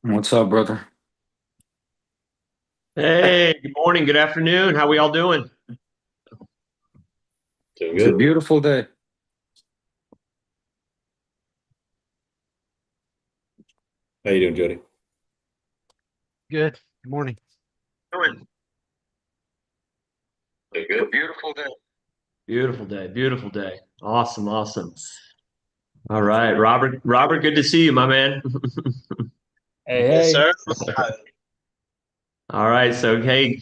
What's up, brother? Hey, good morning, good afternoon. How we all doing? Doing It's a good. beautiful day. How you doing, Jody? Good. Good morning. Doing? Doing It's a good. beautiful day. Beautiful day, beautiful day. Awesome, awesome. All right, Robert. Robert, good to see you, my man. Hey, Yes, hey. sir. All right, so hey,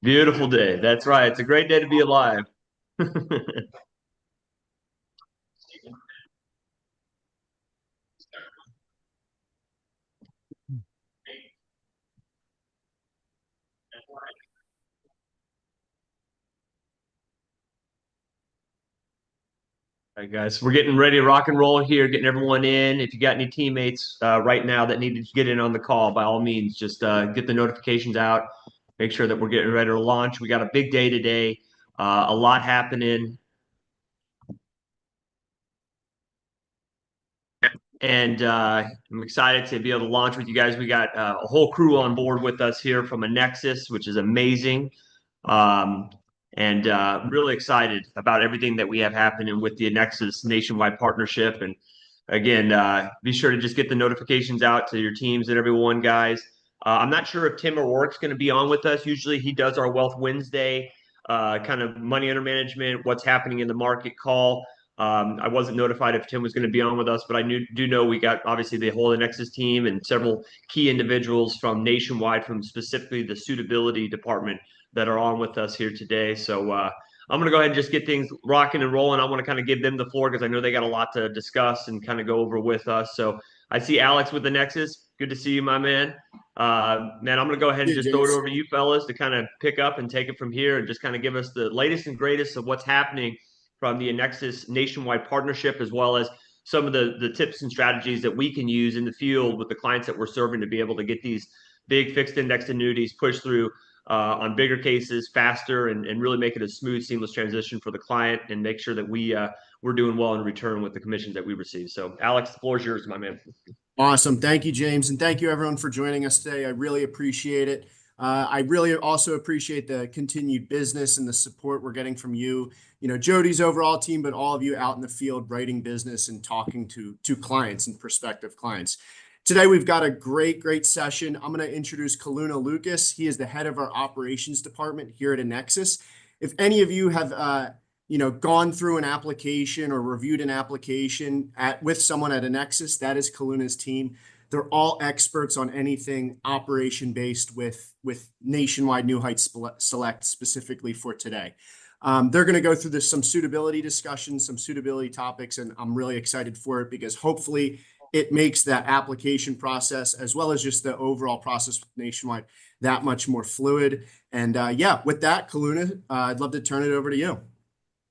beautiful day. That's right. It's a great day to be alive. All right, guys, we're getting ready to rock and roll here, getting everyone in. If you got any teammates right now that need to get in on the call, by all means, just get the notifications out. Make sure that we're getting ready to launch. We got a big day today, a lot happening. And I'm excited to be able to launch with you guys. We got a whole crew on board with us here from Annexus, which is amazing. Um, and really excited about everything that we have happening with the Annexus nationwide partnership. And again, be sure to just get the notifications out to your teams and everyone, guys. I'm not sure if Tim O'Rourke's going to be on with us. Usually he does our Wealth Wednesday kind of money under management, what's happening in the market call. I wasn't notified if Tim was going to be on with us, but do know we got obviously the whole Annexus team and several key individuals from nationwide, from specifically the suitability department that are on with us here today. So I'm going to go ahead and just get things rocking and rolling. I want to kind of give them the floor because I know they got a lot to discuss and kind of go over with us. So I see Alex with the Nexus. Good to see you, my man. Man, I'm going to go ahead and Hey, just throw it James. over to you fellas to kind of pick up and take it from here and just kind of give us the latest and greatest of what's happening from the Annexus nationwide partnership, as well as some of the tips and strategies that we can use in the field with the clients that we're serving to be able to get these big fixed indexed annuities pushed through on bigger cases faster and really make it a smooth, seamless transition for the client and make sure that we're doing well in return with the commissions that we receive. So, Alex, the floor is yours, my man. Awesome. Thank you, James. And thank you, everyone, for joining us today. I really appreciate it. I really also appreciate the continued business and the support we're getting from you, Jody's overall team, but all of you out in the field writing business and talking to clients and prospective clients. Today, we've got a great session. I'm going to introduce Kaluna Lucas. He is the head of our operations department here at Annexus. If any of you have gone through an application or reviewed an application with someone at Annexus, that is Kaluna's team. They're all experts on anything operation based with Nationwide New Heights Select specifically for today. They're going to go through some suitability discussions, some suitability topics, and I'm really excited for it because hopefully it makes that application process as well as just the overall process with Nationwide that much more fluid. And yeah, with that, Kaluna, I'd love to turn it over to you.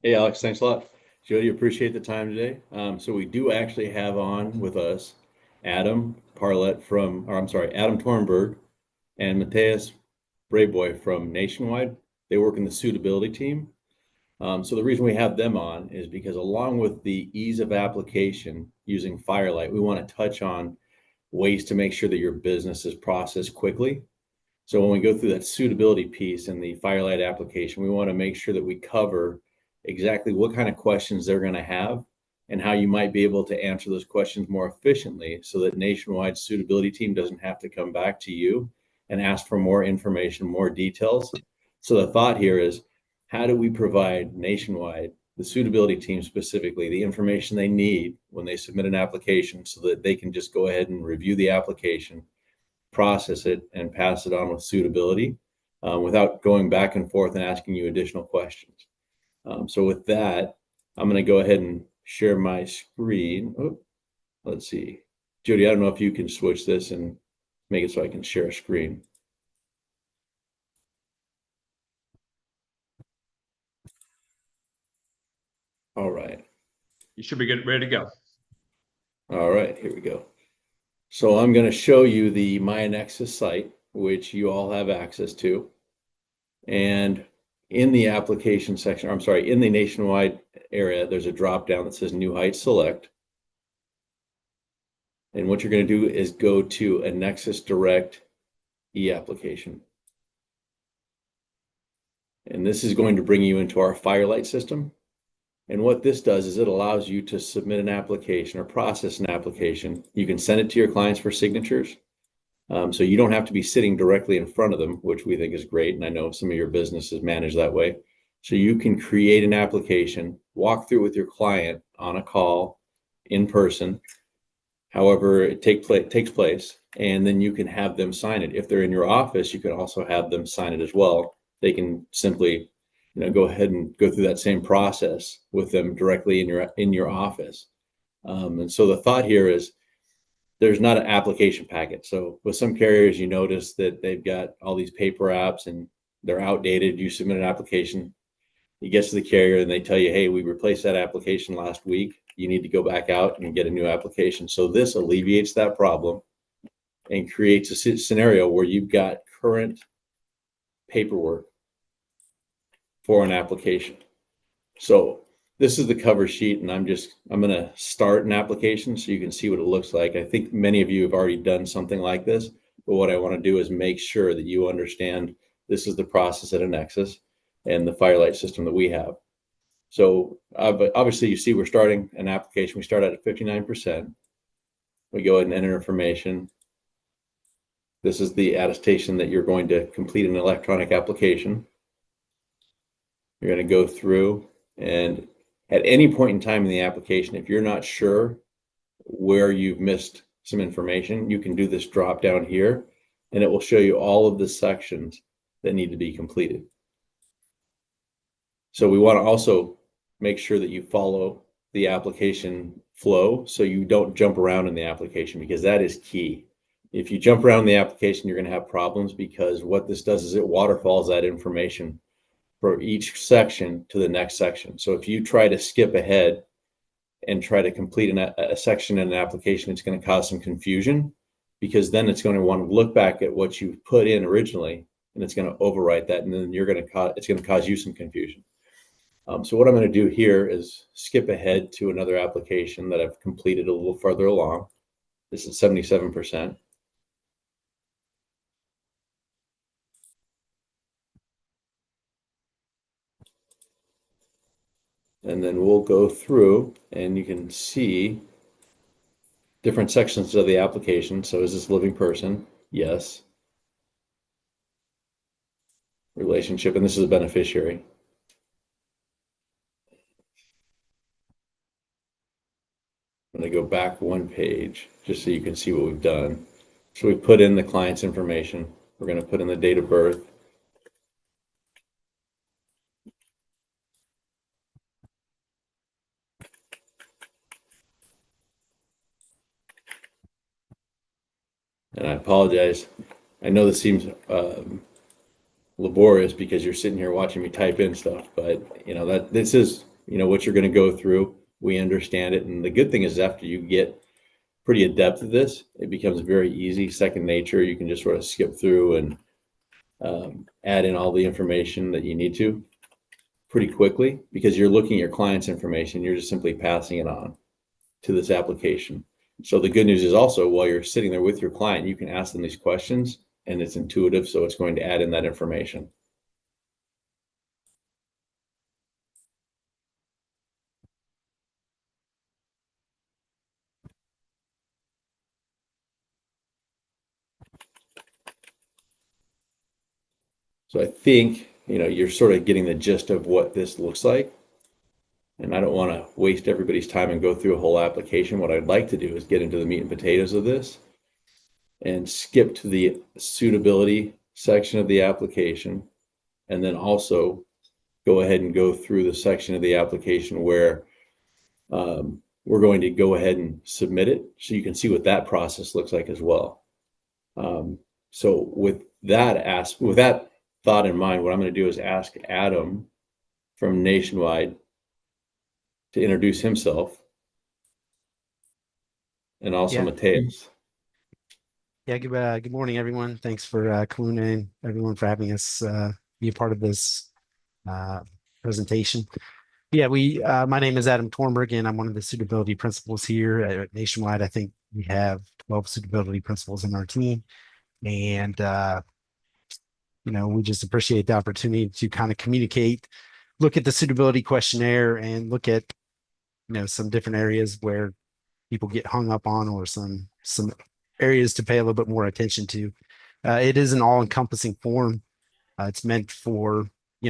Hey, Alex, thanks a lot. Jody, appreciate the time today. So we do actually have on with us Adam Parlett Adam Tornberg and Matthias Brayboy from Nationwide. They work in the suitability team. So the reason we have them on is because along with the ease of application using Firelight, we want to touch on ways to make sure that your business is processed quickly. So when we go through that suitability piece in the Firelight application, we want to make sure that we cover exactly what kind of questions they're going to have and how you might be able to answer those questions more efficiently so that Nationwide suitability team doesn't have to come back to you and ask for more information, more details. So the thought here is, how do we provide Nationwide, the suitability team specifically, the information they need when they submit an application so that they can just go ahead and review the application, process it, and pass it on with suitability without going back and forth and asking you additional questions. So with that, I'm going to go ahead and share my screen. Oh, let's see. Jody, I don't know if you can switch this and make it so I can share a screen. All right. You should be good, ready to go. All right, here we go. So I'm going to show you the My Annexus site, which you all have access to. And in the application section, in the Nationwide area, there's a drop down that says New Heights Select. And what you're going to do is go to Annexus Direct e-application. And this is going to bring you into our Firelight system. And what this does is it allows you to submit an application or process an application. You can send it to your clients for signatures. So you don't have to be sitting directly in front of them, which we think is great. And I know some of your businesses manage that way. So you can create an application, walk through with your client on a call in person, however it takes place, and then you can have them sign it. If they're in your office, you can also have them sign it as well. They can simply, go ahead and go through that same process with them directly in your office. And so the thought here is there's not an application packet. So with some carriers, you notice that they've got all these paper apps and they're outdated. You submit an application, it gets to the carrier and they tell you, hey, we replaced that application last week. You need to go back out and get a new application. So this alleviates that problem and creates a scenario where you've got current paperwork for an application. So this is the cover sheet, and I'm going to start an application so you can see what it looks like. I think many of you have already done something like this, but what I want to do is make sure that you understand this is the process at Annexus and the Firelight system that we have. So obviously you see we're starting an application. We start out at 59%. We go ahead and enter information. This is the attestation that you're going to complete an electronic application. You're going to go through, and at any point in time in the application, if you're not sure where you've missed some information, you can do this drop down here, and it will show you all of the sections that need to be completed. So we want to also make sure that you follow the application flow so you don't jump around in the application, because that is key. If you jump around in the application, you're going to have problems, because what this does is it waterfalls that information for each section to the next section. So if you try to skip ahead and try to complete a section in an application, it's going to cause some confusion, because then it's going to want to look back at what you put in originally, and it's going to overwrite that, and then it's going to cause you some confusion. So what I'm going to do here is skip ahead to another application that I've completed a little farther along. This is 77%. And then we'll go through, and you can see different sections of the application. So is this living person? Yes. Relationship, and this is a beneficiary. I'm going to go back one page just so you can see what we've done. So we put in the client's information. We're going to put in the date of birth. And I apologize. I know this seems laborious because you're sitting here watching me type in stuff, but this is what you're going to go through. We understand it, and the good thing is after you get pretty adept at this, it becomes very easy, second nature. You can just sort of skip through and add in all the information that you need to pretty quickly, because you're looking at your client's information. You're just simply passing it on to this application. So the good news is also, while you're sitting there with your client, you can ask them these questions, and it's intuitive, so it's going to add in that information. So I think, you're sort of getting the gist of what this looks like. And I don't want to waste everybody's time and go through a whole application. What I'd like to do is get into the meat and potatoes of this and skip to the suitability section of the application, and then also go ahead and go through the section of the application where we're going to go ahead and submit it, so you can see what that process looks like as well. So with that thought in mind, what I'm going to do is ask Adam from Nationwide to introduce himself, and also Mateus. Yeah, good morning, everyone. Thanks for Kaluna, everyone, for having us be a part of this presentation. Yeah, my name is Adam Tornberg, and I'm one of the suitability principals here at Nationwide. I think We have 12 suitability principals in our team. And, we just appreciate the opportunity to kind of communicate, look at the suitability questionnaire and look at, some different areas where people get hung up on or some areas to pay a little bit more attention to. It is an all-encompassing form. It's meant for,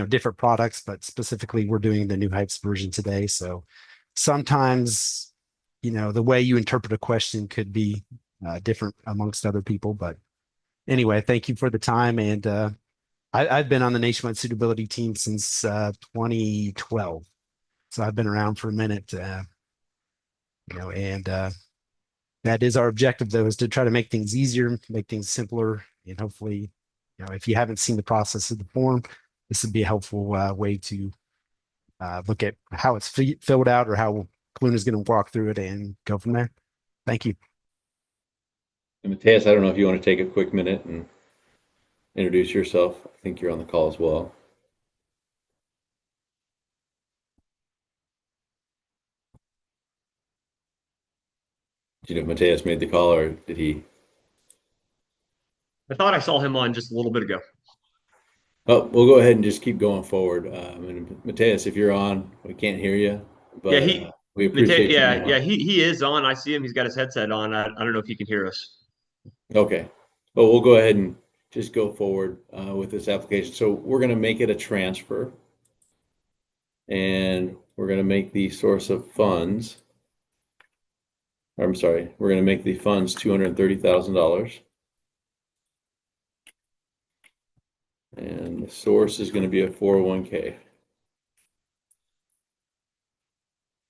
different products, but specifically we're doing the new Heights version today. So sometimes, the way you interpret a question could be different amongst other people. But anyway, thank you for the time. And I've been on the nationwide suitability team since 2012. So I've been around for a minute, and that is our objective, though, is to try to make things easier, make things simpler, and hopefully, if you haven't seen the process of the form, this would be a helpful way to look at how it's filled out or how Kaluna is going to walk through it and go from there. Thank you. And Mateus, I don't know if you want to take a quick minute and introduce yourself. I think you're on the call as well. Do you know if Mateus made the call or did he? I thought I saw him on just a little bit ago. Oh, we'll go ahead and just keep going forward. And Mateus, if you're on, we can't hear you, Yeah, but we appreciate you being on. he is on. I see him. He's got his headset on. I don't know if he can hear us. Okay. Well, we'll go ahead and just go forward with this application. So we're going to make it a transfer, and we're going to make the source of funds. I'm sorry, we're going to make the funds $230,000. And the source is going to be a 401k.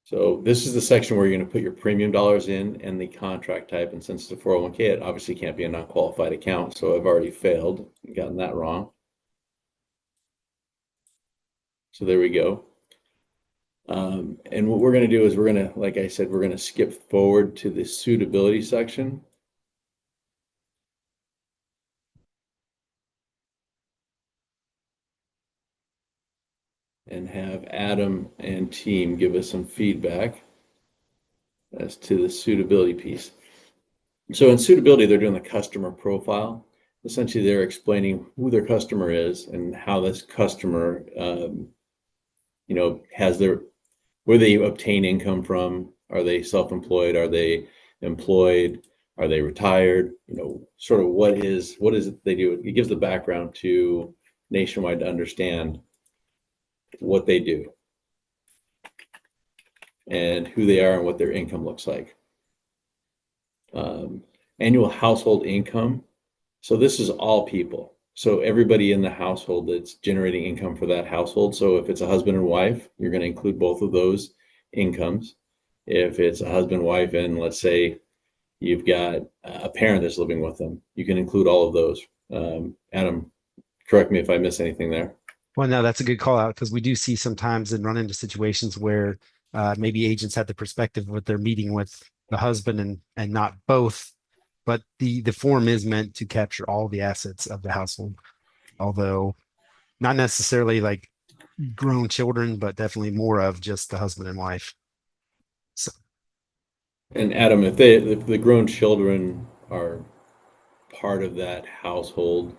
So this is the section where you're going to put your premium dollars in and the contract type. And since it's a 401k, it obviously can't be a non-qualified account. So I've already failed and gotten that wrong. So there we go. And what we're going to do is we're going to, like I said, we're going to skip forward to the suitability section. And have Adam and team give us some feedback as to the suitability piece. So in suitability, they're doing the customer profile. Essentially, they're explaining who their customer is and how this customer, has where they obtain income from. Are they self-employed? Are they employed? Are they retired? Sort of what is it they do? It gives the background to Nationwide to understand what they do and who they are and what their income looks like. Annual household income. So this is all people. So everybody in the household that's generating income for that household. So if it's a husband and wife, you're going to include both of those incomes. If it's a husband, wife, and let's say you've got a parent that's living with them, you can include all of those. Adam, correct me if I miss anything there. Well, no, that's a good call out because we do see sometimes and run into situations where maybe agents have the perspective that they're meeting with the husband and not both, but the form is meant to capture all the assets of the household, although not necessarily like grown children, but definitely more of just the husband and wife. So, And Adam, if the grown children are part of that household,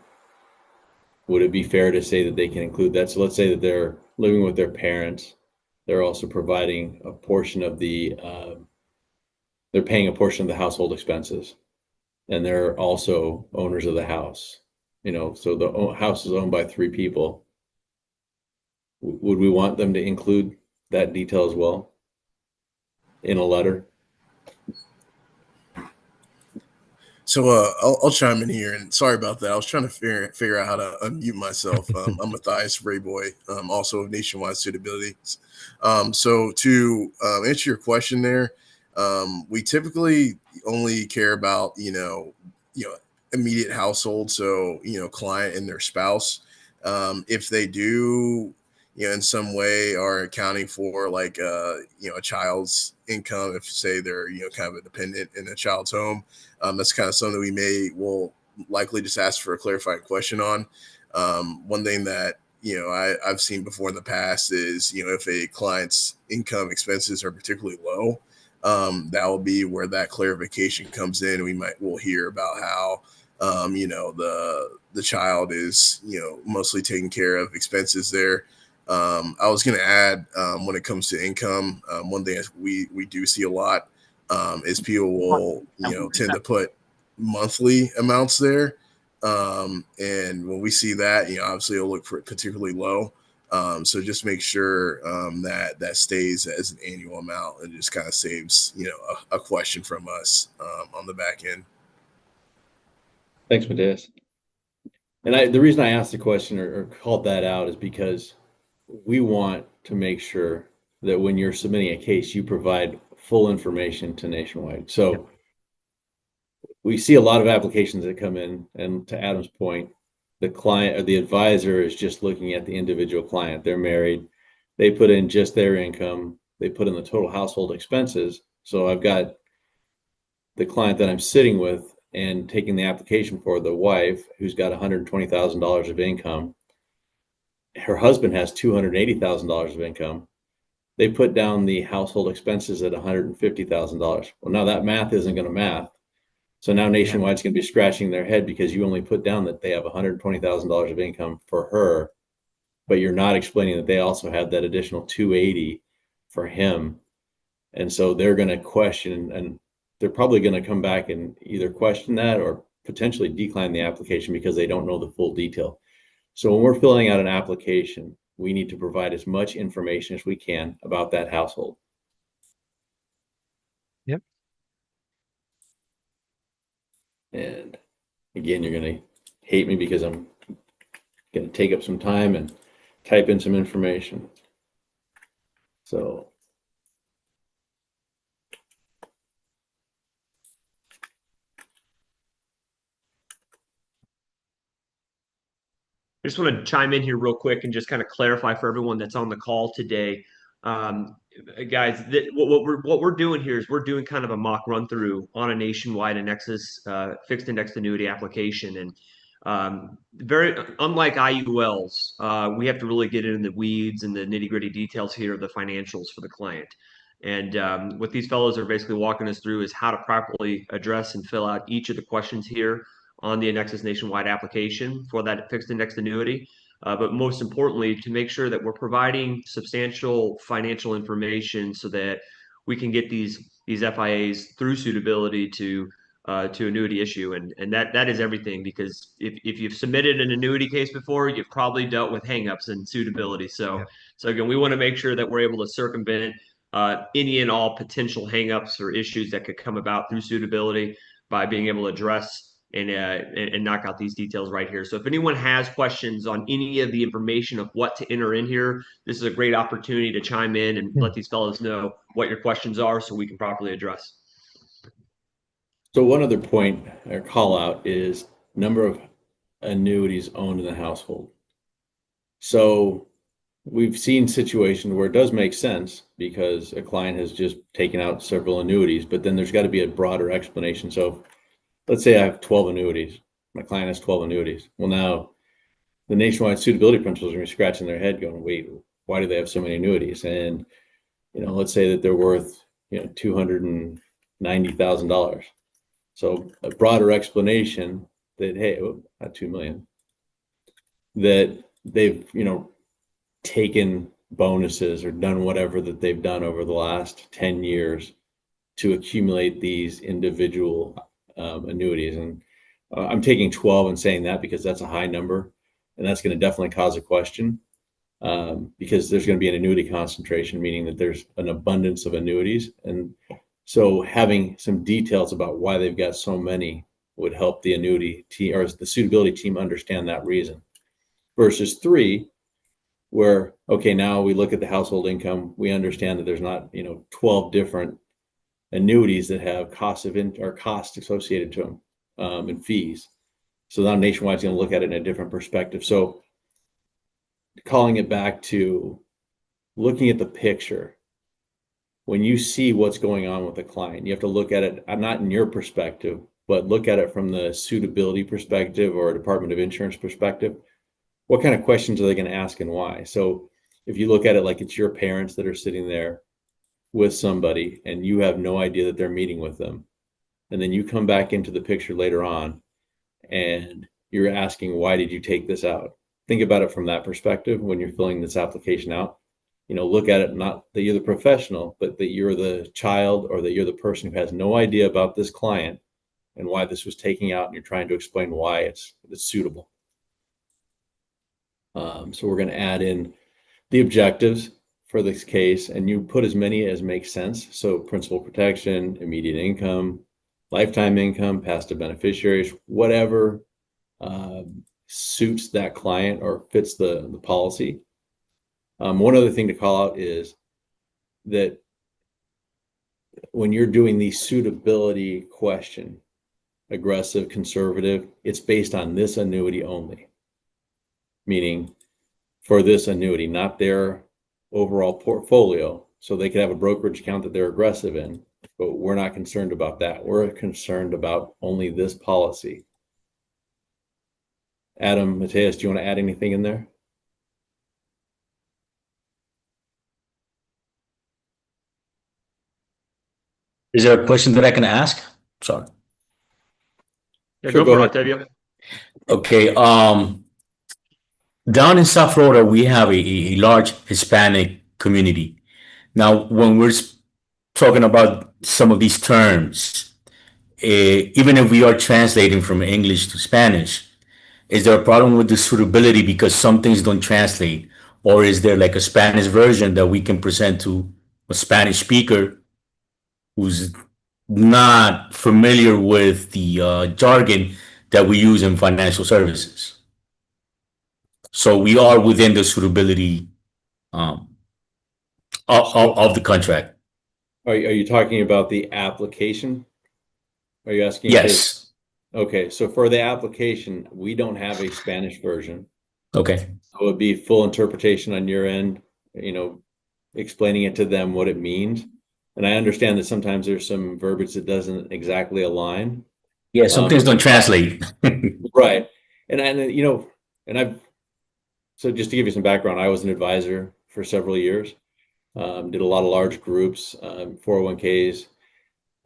would it be fair to say that they can include that? So let's say that they're living with their parents. They're also providing a portion of they're paying a portion of the household expenses. And they're also owners of the house. So the house is owned by 3 people. Would we want them to include that detail as well in a letter? So I'll chime in here, and sorry about that. I was trying to figure out how to unmute myself. I'm Matthias Rayboy, also of Nationwide Suitability. So to answer your question there, we typically only care about immediate household, so client and their spouse. If they do in some way are accounting for like a child's income, if say they're kind of a dependent in a child's home, that's kind of something we will likely just ask for a clarifying question on. One thing that I've seen before in the past is if a client's income expenses are particularly low, that will be where that clarification comes in. We'll hear about how the child is mostly taking care of expenses there. I was going to add, when it comes to income, one thing we do see a lot is people will tend to put monthly amounts there, and when we see that, obviously it'll look particularly low. So just make sure that stays as an annual amount, and just kind of saves a question from us on the back end. Thanks, Mateus. And the reason I asked the question or called that out is because we want to make sure that when you're submitting a case, you provide full information to Nationwide. So we see a lot of applications that come in, and to Adam's point, the client or the advisor is just looking at the individual client. They're married. They put in just their income. They put in the total household expenses. So I've got the client that I'm sitting with and taking the application for, the wife, who's got $120,000 of income. Her husband has $280,000 of income. They put down the household expenses at $150,000. Well, now that math isn't going to math. So now Nationwide's going to be scratching their head because you only put down that they have $120,000 of income for her, but you're not explaining that they also have that additional $280,000 for him. And so they're going to question, and they're probably going to come back and either question that or potentially decline the application because they don't know the full detail. So when we're filling out an application, we need to provide as much information as we can about that household. Yep. And again, you're going to hate me because I'm going to take up some time and type in some information. So I just want to chime in here real quick and just kind of clarify for everyone that's on the call today. Guys, what we're doing here is we're doing kind of a mock run through on a Nationwide Annexus fixed indexed annuity application. And very unlike IULs, we have to really get into the weeds and the nitty gritty details here of the financials for the client. And what these fellows are basically walking us through is how to properly address and fill out each of the questions here on the Annexus Nationwide application for that fixed indexed annuity. But most importantly, to make sure that we're providing substantial financial information so that we can get these FIAs through suitability to annuity issue. And that is everything, because if you've submitted an annuity case before, you've probably dealt with hangups in suitability. So again, we want to make sure that we're able to circumvent any and all potential hangups or issues that could come about through suitability by being able to address and knock out these details right here. So if anyone has questions on any of the information of what to enter in here, this is a great opportunity to chime in and let these fellows know what your questions are so we can properly address. So one other point or call out is number of annuities owned in the household. So we've seen situations where it does make sense because a client has just taken out several annuities, but then there's got to be a broader explanation. So let's say I have 12 annuities. My client has 12 annuities. Well, now the Nationwide suitability principals are going to be scratching their head going, wait, why do they have so many annuities? And, let's say that they're worth, $290,000. So a broader explanation that, hey, not 2 million, that they've, taken bonuses or done whatever that they've done over the last 10 years to accumulate these individual annuities. And I'm taking 12 and saying that because that's a high number, and that's going to definitely cause a question because there's going to be an annuity concentration, meaning that there's an abundance of annuities. And so having some details about why they've got so many would help the annuity team or the suitability team understand that reason. Versus 3, where, okay, now we look at the household income, we understand that there's not, 12 different annuities that have costs associated to them and fees. So now Nationwide's going to look at it in a different perspective. So calling it back to looking at the picture, when you see what's going on with the client, you have to look at it, not in your perspective, but look at it from the suitability perspective or Department of Insurance perspective. What kind of questions are they going to ask and why? So if you look at it like it's your parents that are sitting there with somebody and you have no idea that they're meeting with them. And then you come back into the picture later on and you're asking, why did you take this out? Think about it from that perspective when you're filling this application out. Look at it not that you're the professional, but that you're the child or that you're the person who has no idea about this client and why this was taken out, and you're trying to explain why it's suitable. So we're going to add in the objectives for this case, and you put as many as makes sense. So principal protection, immediate income, lifetime income, past to beneficiaries, whatever suits that client or fits the policy. One other thing to call out is that when you're doing the suitability question, aggressive, conservative, it's based on this annuity only. Meaning for this annuity, not their overall portfolio. So they could have a brokerage account that they're aggressive in, but we're not concerned about that. We're concerned about only this policy. Adam, Mateus, do you want to add anything in there? Is there a question that I can ask? Sorry. Yeah, Sure, go for it, ahead. Octavio. Okay. Down in South Florida, we have a large Hispanic community. Now, when we're talking about some of these terms, even if we are translating from English to Spanish, is there a problem with the suitability because some things don't translate? Or is there like a Spanish version that we can present to a Spanish speaker who's not familiar with the jargon that we use in financial services? So we are within the suitability of the contract. Are you talking about the application? Are you asking? Yes. Okay, so for the application, we don't have a Spanish version. Okay. So it would be full interpretation on your end, explaining it to them what it means. And I understand that sometimes there's some verbiage that doesn't exactly align. Yeah, some things don't translate. Right. So just to give you some background, I was an advisor for several years, did a lot of large groups, 401ks,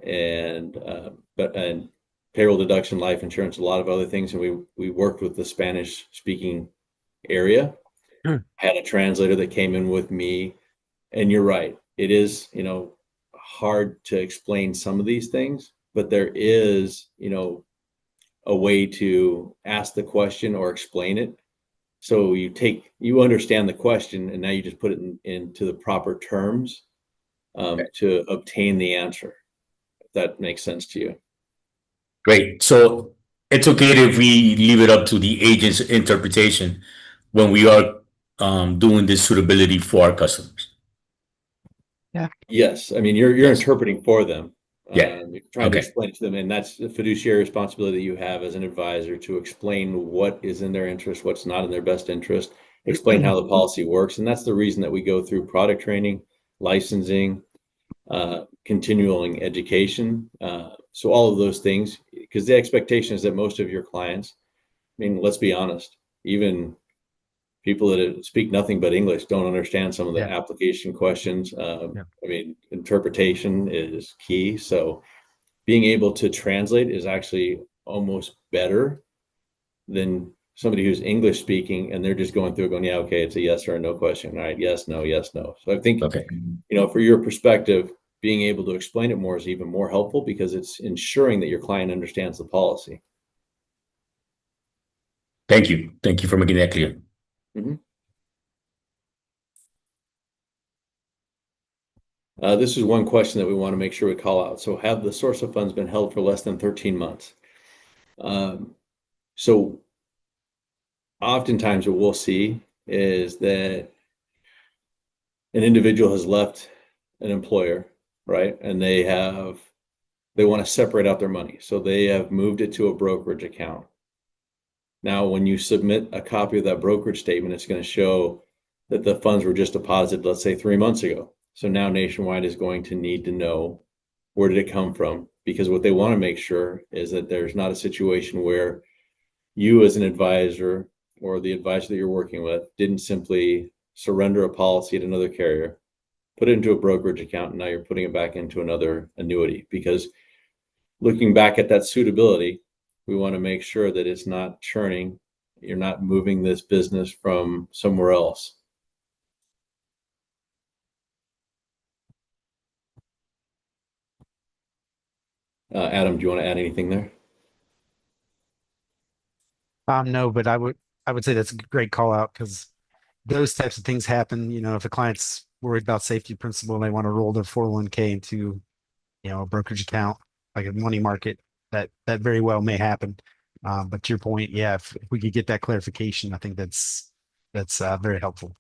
and payroll deduction, life insurance, a lot of other things. And we worked with the Spanish speaking area. Had a translator that came in with me. And you're right. It is, hard to explain some of these things, but there is, a way to ask the question or explain it. So you understand the question, and now you just put it into the proper terms to obtain the answer. If that makes sense to you. Great. So it's okay if we leave it up to the agent's interpretation when we are doing this suitability for our customers. Yes, I mean you're Yes. interpreting for them. Yeah. You're trying to Okay. explain it to them, and that's the fiduciary responsibility that you have as an advisor to explain what is in their interest, what's not in their best interest, explain how the policy works, and that's the reason that we go through product training, licensing, continuing education. So all of those things, because the expectation is that most of your clients, I mean, let's be honest, even people that speak nothing but English don't understand some of the application questions. I mean, interpretation is key. So being able to translate is actually almost better than somebody who's English speaking and they're just going through going, yeah, okay, it's a yes or a no question. All right, yes, no, yes, no. So I think, Okay. for your perspective, being able to explain it more is even more helpful because it's ensuring that your client understands the policy. Thank you. Thank you for making that clear. Mm-hmm. This is one question that we want to make sure we call out. So have the source of funds been held for less than 13 months? So oftentimes what we'll see is that an individual has left an employer, right? And they want to separate out their money. So they have moved it to a brokerage account. Now, when you submit a copy of that brokerage statement, it's going to show that the funds were just deposited, let's say 3 months ago. So now Nationwide is going to need to know, where did it come from? Because what they want to make sure is that there's not a situation where you as an advisor or the advisor that you're working with didn't simply surrender a policy at another carrier, put it into a brokerage account, and now you're putting it back into another annuity. Because looking back at that suitability, we want to make sure that it's not churning. You're not moving this business from somewhere else. Adam, do you want to add anything there? No, but I would say that's a great call out because those types of things happen. You know, if a client's worried about safety principle and they want to roll their 401k into, you know, a brokerage account, like a money market, that very well may happen. But to your point, yeah, if we could get that clarification, I think that's very helpful.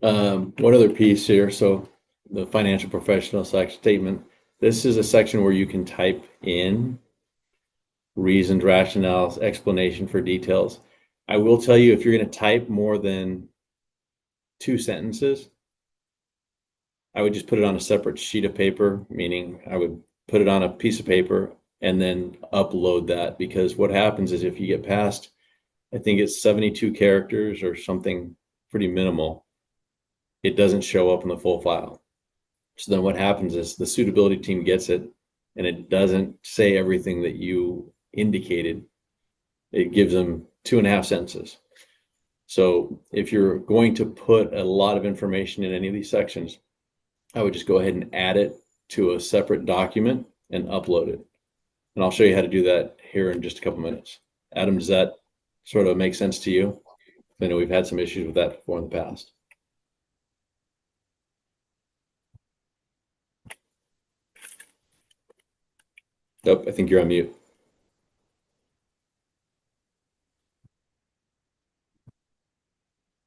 One other piece here. So the financial professional statement. This is a section where you can type in reasoned rationales, explanation for details. I will tell you, if you're going to type more than 2 sentences, I would just put it on a separate sheet of paper, meaning I would put it on a piece of paper and then upload that, because what happens is if you get past, I think it's 72 characters or something pretty minimal, it doesn't show up in the full file. So then what happens is the suitability team gets it and it doesn't say everything that you indicated. It gives them 2.5 sentences. So if you're going to put a lot of information in any of these sections, I would just go ahead and add it to a separate document and upload it. And I'll show you how to do that here in just a couple minutes. Adam, does that sort of make sense to you? I know we've had some issues with that before in the past. Nope, I think you're on mute.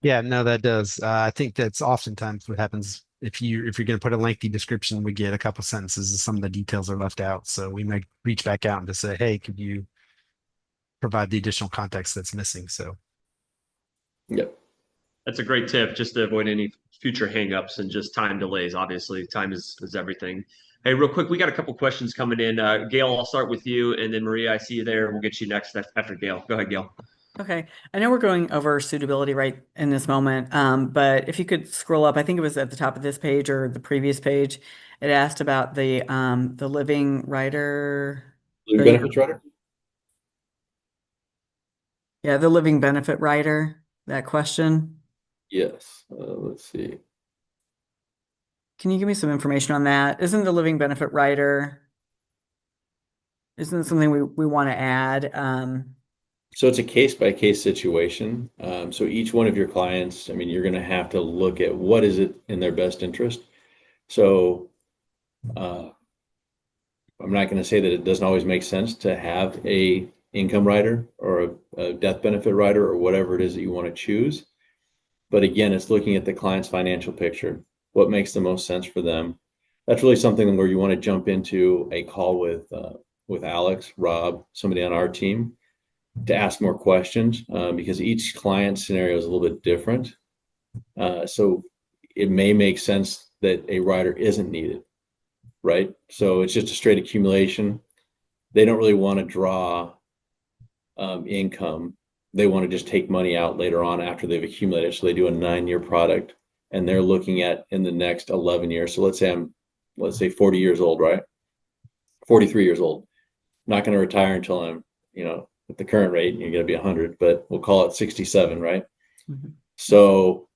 Yeah, no, that does. I think that's oftentimes what happens if you're going to put a lengthy description, we get a couple sentences and some of the details are left out. So we might reach back out and just say, hey, could you provide the additional context that's missing? So Yep. That's a great tip, just to avoid any future hangups and just time delays. Obviously, time is everything. Hey, real quick, we got a couple questions coming in. Gail, I'll start with you, and then Maria, I see you there. We'll get you next after Gail. Go ahead, Gail. Okay. I know we're going over suitability right in this moment, but if you could scroll up, I think it was at the top of this page or the previous page, it asked about the living writer. Living benefits writer? Yeah, the living benefit writer, that question. Yes. Let's see. Can you give me some information on that? Isn't the living benefit writer, isn't it something we want to add? So it's a case-by-case situation. So each one of your clients, I mean, you're going to have to look at what is it in their best interest. So I'm not going to say that it doesn't always make sense to have a income rider or a death benefit rider or whatever it is that you want to choose. But again, it's looking at the client's financial picture, what makes the most sense for them. That's really something where you want to jump into a call with Alex, Rob, somebody on our team, to ask more questions, because each client scenario is a little bit different. So it may make sense that a rider isn't needed, right? So it's just a straight accumulation. They don't really want to draw income. They want to just take money out later on after they've accumulated. So they do a 9-year product and they're looking at in the next 11 years. So let's say 40 years old, right? 43 years old. Not going to retire until I'm, at the current rate, you're going to be 100, but we'll call it 67, right? Mm-hmm. So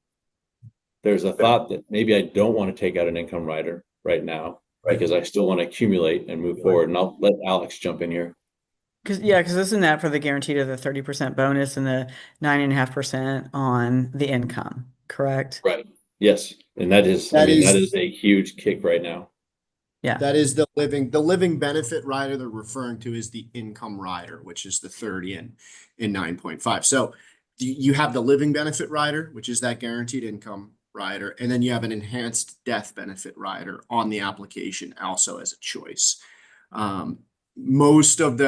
there's a thought that maybe I don't want to take out an income rider right now, because I still want to accumulate and move forward. And I'll let Alex jump in here. Because isn't that for the guaranteed of the 30% bonus and the 9.5% on the income, correct? Right. Yes. And that is a huge kick right now. Yeah. That is the living benefit rider they're referring to is the income rider, which is the 30 in 9.5. So you have the living benefit rider, which is that guaranteed income rider, and then you have an enhanced death benefit rider on the application also as a choice. Most of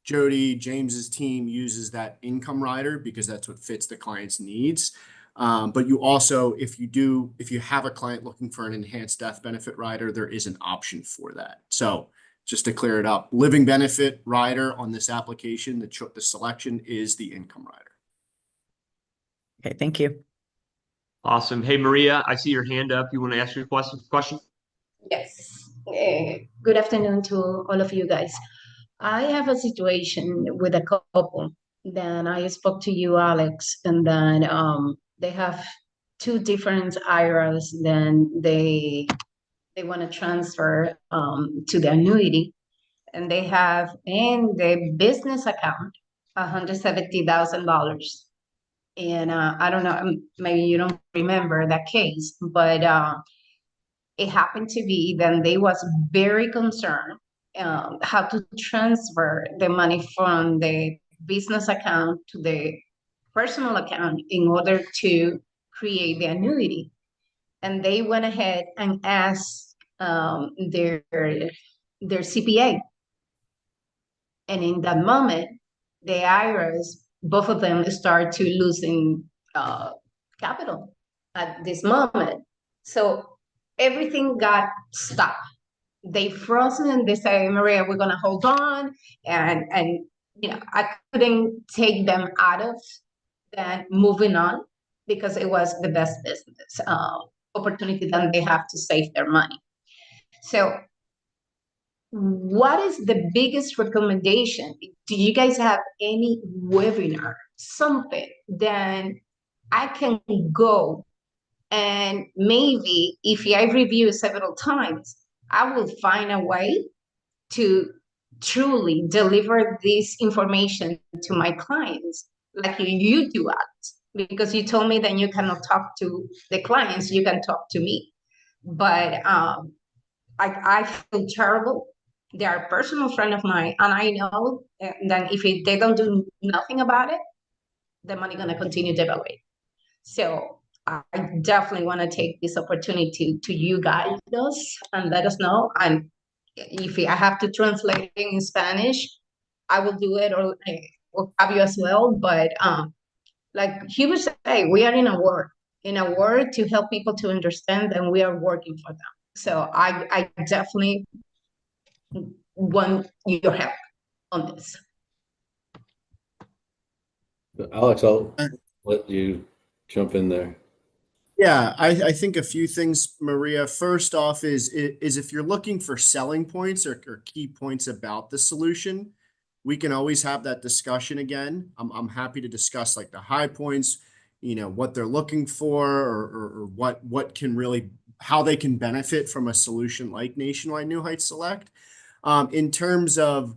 Jody James's team uses that income rider because that's what fits the client's needs. But you also, if you have a client looking for an enhanced death benefit rider, there is an option for that. So just to clear it up, living benefit rider on this application, the selection is the income rider. Okay, thank you. Awesome. Hey, Maria, I see your hand up. You want to ask your question? Yes. Good afternoon to all of you guys. I have a situation with a couple. Then I spoke to you, Alex, and then they have two different IRAs. Then they want to transfer to the annuity, and they have in the business account $170,000. And I don't know, maybe you don't remember that case, but it happened to be then they was very concerned how to transfer the money from the business account to the personal account in order to create the annuity. And they went ahead and asked their CPA. And in that moment, the IRAs, both of them start to losing capital at this moment. So everything got stopped. They frozen and they say, Maria, we're gonna hold on. And I couldn't take them out of that moving on because it was the best business opportunity that they have to save their money. So what is the biggest recommendation? Do you guys have any webinar, something that I can go and maybe if I review several times, I will find a way to truly deliver this information to my clients like you do, Alex, because you told me that you cannot talk to the clients, you can talk to me. But I feel terrible. They are a personal friend of mine, and I know that if they don't do nothing about it, the money gonna continue devaluing. So I definitely want to take this opportunity to you guys and let us know. And if I have to translate it in Spanish, I will do it, or have you as well. But like he would say, we are in a war to help people to understand, and we are working for them. So I definitely want your help on this. Alex, I'll let you jump in there. Yeah, I think a few things, Maria. First off is if you're looking for selling points or key points about the solution, we can always have that discussion again. I'm happy to discuss like the high points, what they're looking for or what can really, how they can benefit from a solution like Nationwide New Heights Select. In terms of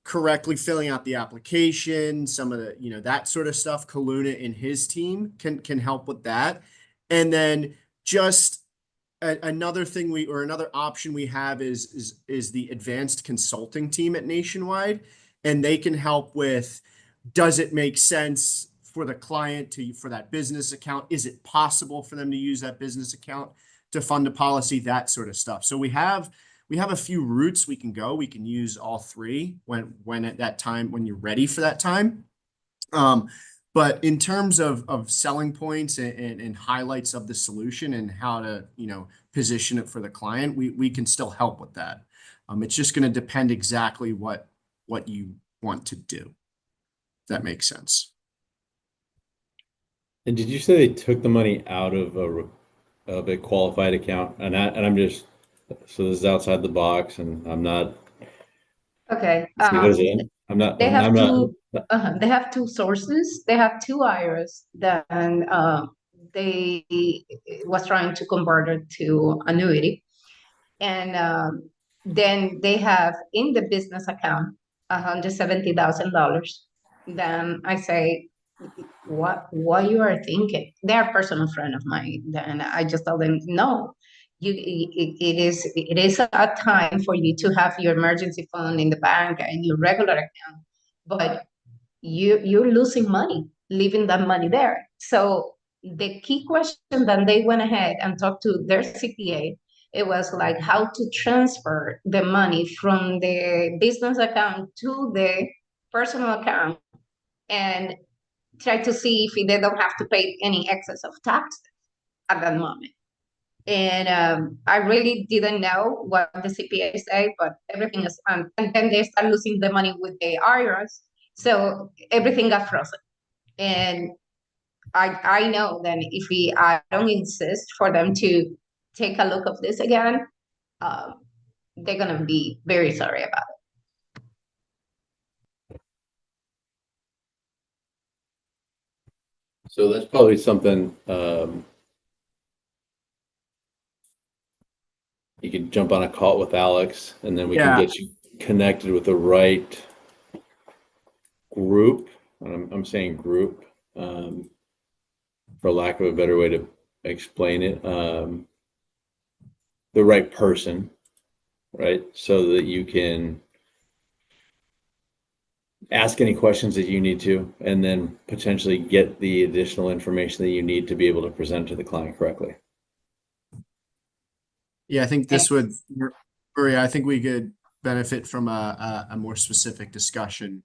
correctly filling out the application, some of the, that sort of stuff, Kaluna and his team can help with that. And then just another thing another option we have is the advanced consulting team at Nationwide, and they can help with, does it make sense for the client for that business account? Is it possible for them to use that business account to fund a policy, that sort of stuff. So we have a few routes we can go. We can use all three when at that time, when you're ready for that time. But in terms of selling points and highlights of the solution and how to, position it for the client, we can still help with that. It's just going to depend exactly what you want to do. If that makes sense. And did you say they took the money out of a qualified account? And I'm just, so this is outside the box, and I'm not. Okay. I'm not. They have I'm not. they have two sources. They have two IRAs that they was trying to convert it to annuity, and then they have in the business account $170,000. Then I say, what you are thinking? They're a personal friend of mine. Then I just tell them, no, it is a time for you to have your emergency fund in the bank and your regular account, but you're losing money leaving that money there. So the key question that they went ahead and talked to their CPA, it was like how to transfer the money from the business account to the personal account and try to see if they don't have to pay any excess of taxes at that moment. And I really didn't know what the CPA say, but everything is, and then they start losing the money with the IRS. So everything got frozen. And I know that I don't insist for them to take a look of this again, they're gonna be very sorry about it. So that's probably something you could jump on a call with Alex, and then we can Yeah. get you connected with the right group. I'm saying group, for lack of a better way to explain it. The right person, right? So that you can ask any questions that you need to, and then potentially get the additional information that you need to be able to present to the client correctly. Yeah, I think this would, Maria, I think we could benefit from a more specific discussion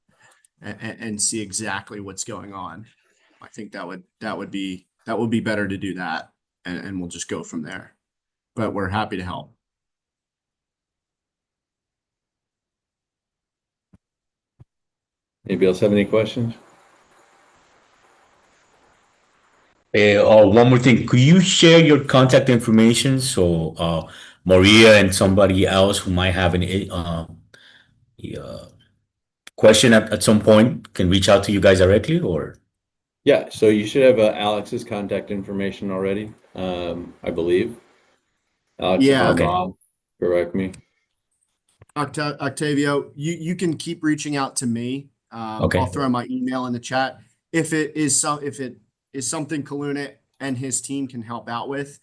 and see exactly what's going on. I think that would be better to do that, and we'll just go from there. But we're happy to help. Anybody else have any questions? One more thing, could you share your contact information so Maria and somebody else who might have any question at some point can reach out to you guys directly, or? Yeah, so you should have Alex's contact information already, I believe. Alex, if Yeah. I'm Okay. wrong, correct me. Octavio, you can keep reaching out to me. Okay. I'll throw my email in the chat. If it is something Kaluna and his team can help out with,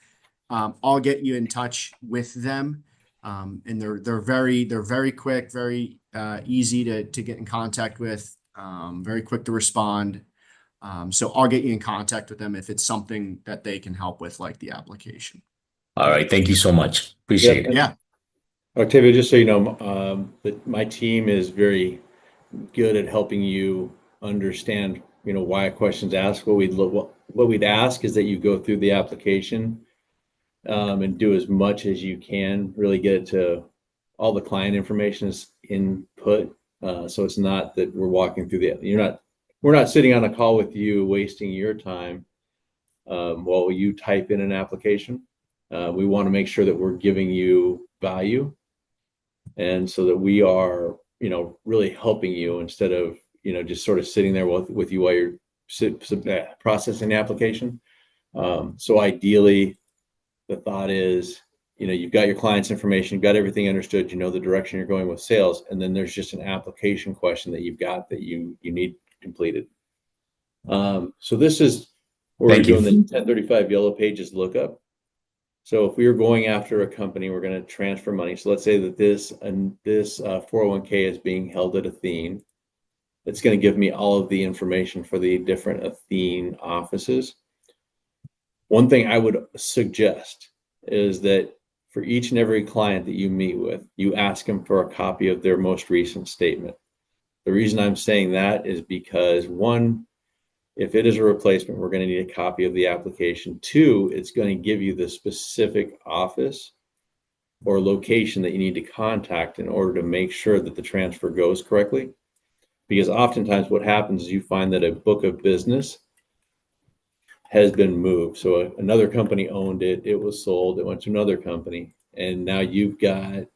I'll get you in touch with them. And they're very quick, very easy to get in contact with, very quick to respond. So I'll get you in contact with them if it's something that they can help with, like the application. All right. Thank you so much. Appreciate it. Yeah. Octavia, just so you know, that my team is very good at helping you understand, why a question's asked. What we'd ask is that you go through the application, and do as much as you can, really get it to all the client information is input. So it's not that we're walking through we're not sitting on a call with you wasting your time while you type in an application. We want to make sure that we're giving you value, and so that we are, really helping you instead of, just sort of sitting there with you while you're processing the application. So ideally, the thought is, you've got your client's information, you've got everything understood, the direction you're going with sales, and then there's just an application question that you've got that you need completed. So this is where we're doing the 1035 Yellow Pages lookup. So if we were going after a company, we're going to transfer money. So let's say that this 401k is being held at Athene. It's going to give me all of the information for the different Athene offices. One thing I would suggest is that for each and every client that you meet with, you ask them for a copy of their most recent statement. The reason I'm saying that is because, one, if it is a replacement, we're going to need a copy of the application. Two, it's going to give you the specific office or location that you need to contact in order to make sure that the transfer goes correctly. Because oftentimes what happens is you find that a book of business has been moved. So another company owned it, it was sold, it went to another company, and now you've got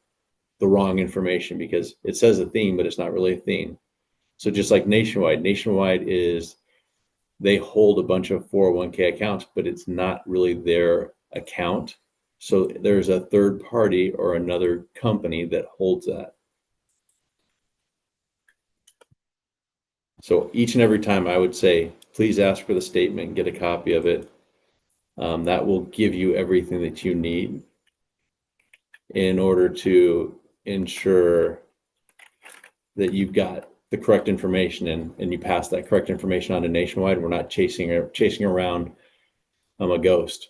the wrong information because it says Athene, but it's not really Athene. So just like Nationwide is, they hold a bunch of 401k accounts, but it's not really their account. So there's a third party or another company that holds that. So each and every time I would say, please ask for the statement, get a copy of it. That will give you everything that you need in order to ensure that you've got the correct information and you pass that correct information on to Nationwide. We're not chasing around a ghost.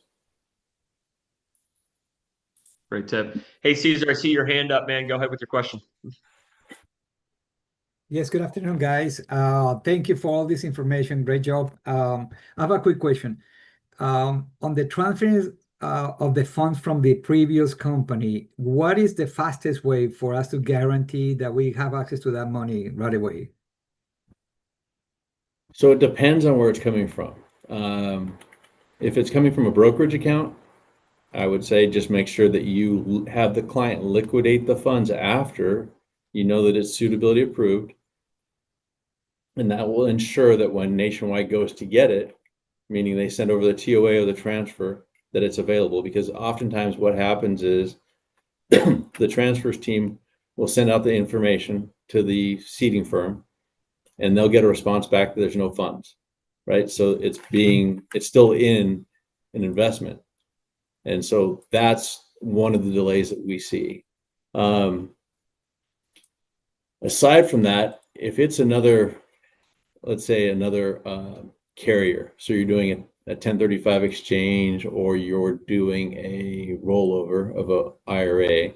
Great tip. Hey, Caesar, I see your hand up, man. Go ahead with your question. Yes, good afternoon, guys. Thank you for all this information. Great job. I have a quick question. On the transfer of the funds from the previous company, what is the fastest way for us to guarantee that we have access to that money right away? So it depends on where it's coming from. If it's coming from a brokerage account, I would say just make sure that you have the client liquidate the funds after you know that it's suitability approved. And that will ensure that when Nationwide goes to get it, meaning they send over the TOA or the transfer, that it's available. Because oftentimes what happens is the transfers team will send out the information to the seeding firm and they'll get a response back that there's no funds, right? So it's still in an investment. And so that's one of the delays that we see. Aside from that, if it's another, let's say another carrier, so you're doing a 1035 exchange or you're doing a rollover of a IRA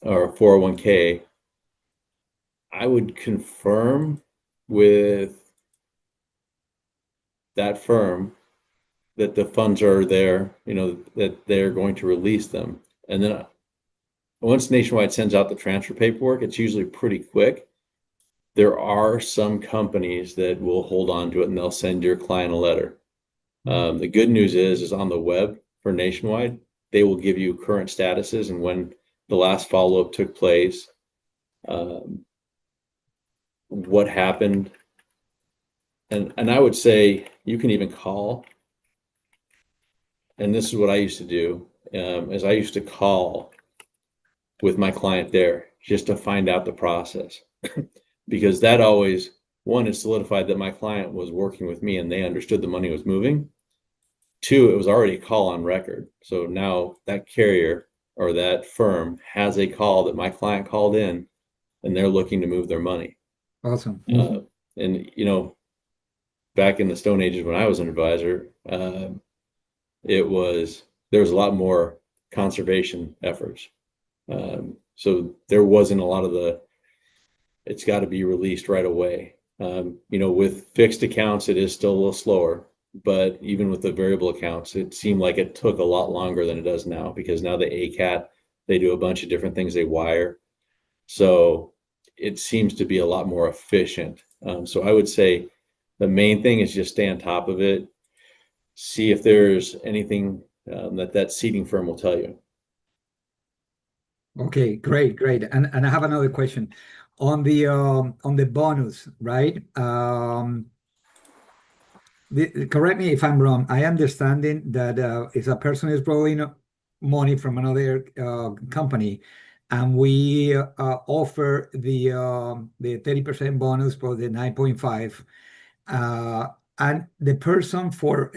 or a 401k, I would confirm with that firm that the funds are there, that they're going to release them. And then once Nationwide sends out the transfer paperwork, it's usually pretty quick. There are some companies that will hold on to it and they'll send your client a letter. The good news is on the web for Nationwide, they will give you current statuses and when the last follow-up took place, what happened. And I would say you can even call. And this is what I used to do, is I used to call with my client there just to find out the process. Because that always, one, it solidified that my client was working with me and they understood the money was moving. Two, it was already a call on record. So now that carrier or that firm has a call that my client called in and they're looking to move their money. Awesome. And, back in the Stone Ages when I was an advisor, there was a lot more conservation efforts. So there wasn't a lot of it's got to be released right away. With fixed accounts, it is still a little slower, but even with the variable accounts, it seemed like it took a lot longer than it does now because now the ACAT, they do a bunch of different things, they wire. So it seems to be a lot more efficient. So I would say the main thing is just stay on top of it. See if there's anything that seeding firm will tell you. Okay, great. And I have another question on the bonus, right? Correct me if I'm wrong. I understanding that if a person is rolling money from another company, and we offer the 30% bonus for the 9.5, and the person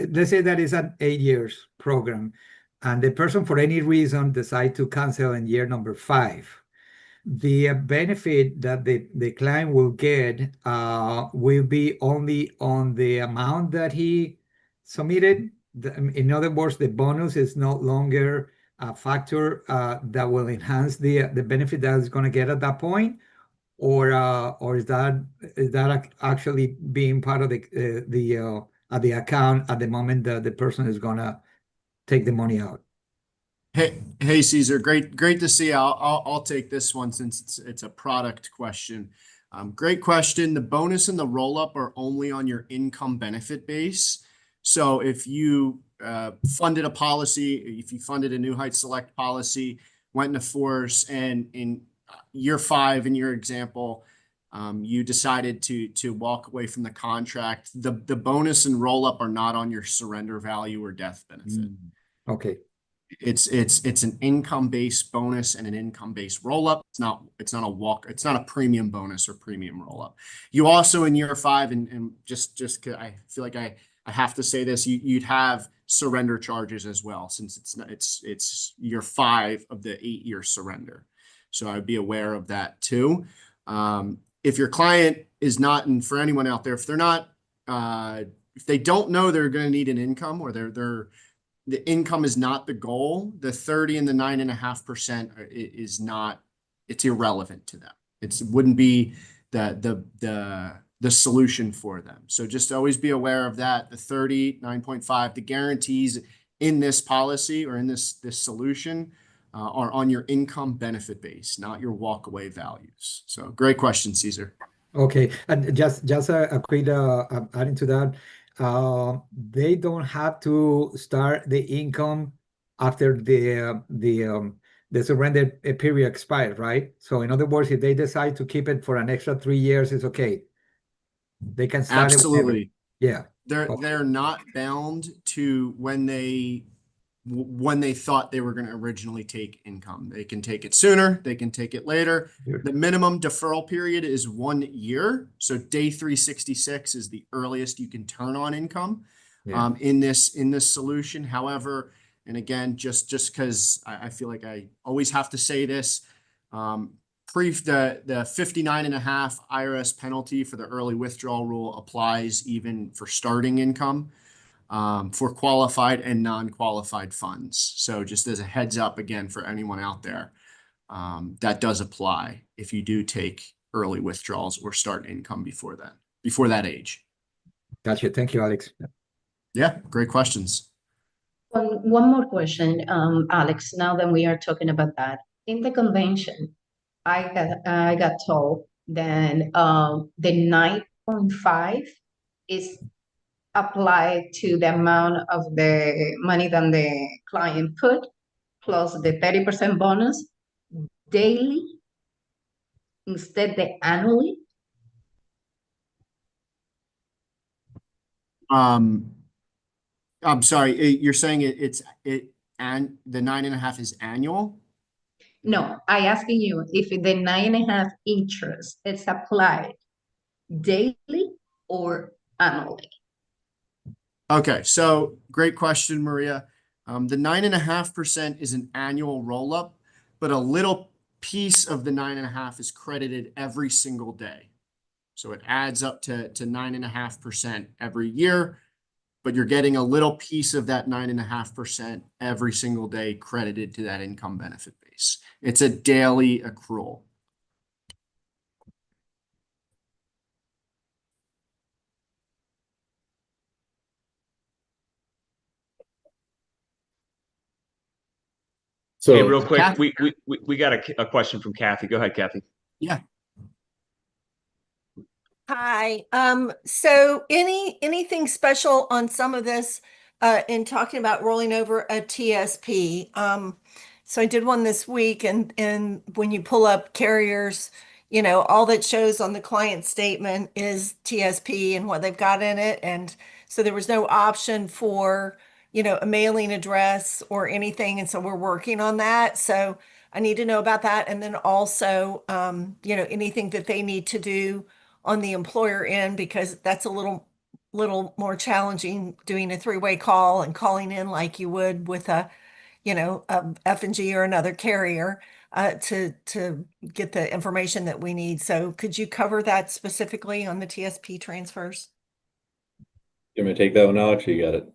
let's say that is an 8 years program, and the person for any reason decide to cancel in year number 5. The benefit that the client will get will be only on the amount that he submitted. In other words, the bonus is no longer a factor that will enhance the benefit that is going to get at that point, or is that actually being part of the account at the moment that the person is going to take the money out? Hey, Caesar, great to see you. I'll take this one since it's a product question. Great question. The bonus and the roll up are only on your income benefit base. So if you funded a policy, if you funded a New Heights Select policy, went into force, and in year 5, in your example, you decided to walk away from the contract, the bonus and roll up are not on your surrender value or death benefit. Okay. It's an income-based bonus and an income-based roll-up. It's not a premium bonus or premium roll-up. You also in year 5, and just I feel like I have to say this, you'd have surrender charges as well, since it's year 5 of the 8-year surrender. So I'd be aware of that too. If your client is not, and for anyone out there, if they're not, if they don't know they're going to need an income, or the income is not the goal, the 30 and the 9.5% is not, it's irrelevant to them. It wouldn't be the solution for them. So just always be aware of that. The 30, 9.5, the guarantees in this policy or in this solution are on your income benefit base, not your walkaway values. So great question, Caesar. Okay, and just a quick adding to that. they don't have to start the income after the surrender period expires, right? So in other words, if they decide to keep it for an extra 3 years, it's okay. They can start it whenever. Absolutely. Yeah. They're not bound to when they thought they were going to originally take income. They can take it sooner, they can take it later. Sure. The minimum deferral period is 1 year. So day 366 is the earliest you can turn on income Yeah. in this solution. However, and again, just because I feel like I always have to say this, the 59.5 IRS penalty for the early withdrawal rule applies even for starting income. For qualified and non-qualified funds. So just as a heads up, again, for anyone out there, that does apply if you do take early withdrawals or start income before that age. Gotcha. Thank you, Alex. Yeah, great questions. One more question, Alex, now that we are talking about that. In the convention, I got told that the 9.5 is applied to the amount of the money that the client put, plus the 30% bonus daily instead the annually. I'm sorry, you're saying and the 9.5 is annual? No, I asking you if the 9.5 interest is applied daily or annually. Okay, so great question, Maria. The 9.5% is an annual roll-up, but a little piece of the 9.5 is credited every single day. So it adds up to 9.5% every year, but you're getting a little piece of that 9.5% every single day credited to that income benefit base. It's a daily accrual. So Hey, real quick, Kathy. we got a question from Kathy. Go ahead, Kathy. Yeah. Hi. So anything special on some of this in talking about rolling over a TSP? So I did one this week, and when you pull up carriers, all that shows on the client statement is TSP and what they've got in it. And so there was no option for, a mailing address or anything. And so we're working on that. So I need to know about that. And then also, anything that they need to do on the employer end, because that's a little more challenging doing a three-way call and calling in like you would with a F&G or another carrier to get the information that we need. So could you cover that specifically on the TSP transfers? you want me to take that one, Alex? You got it.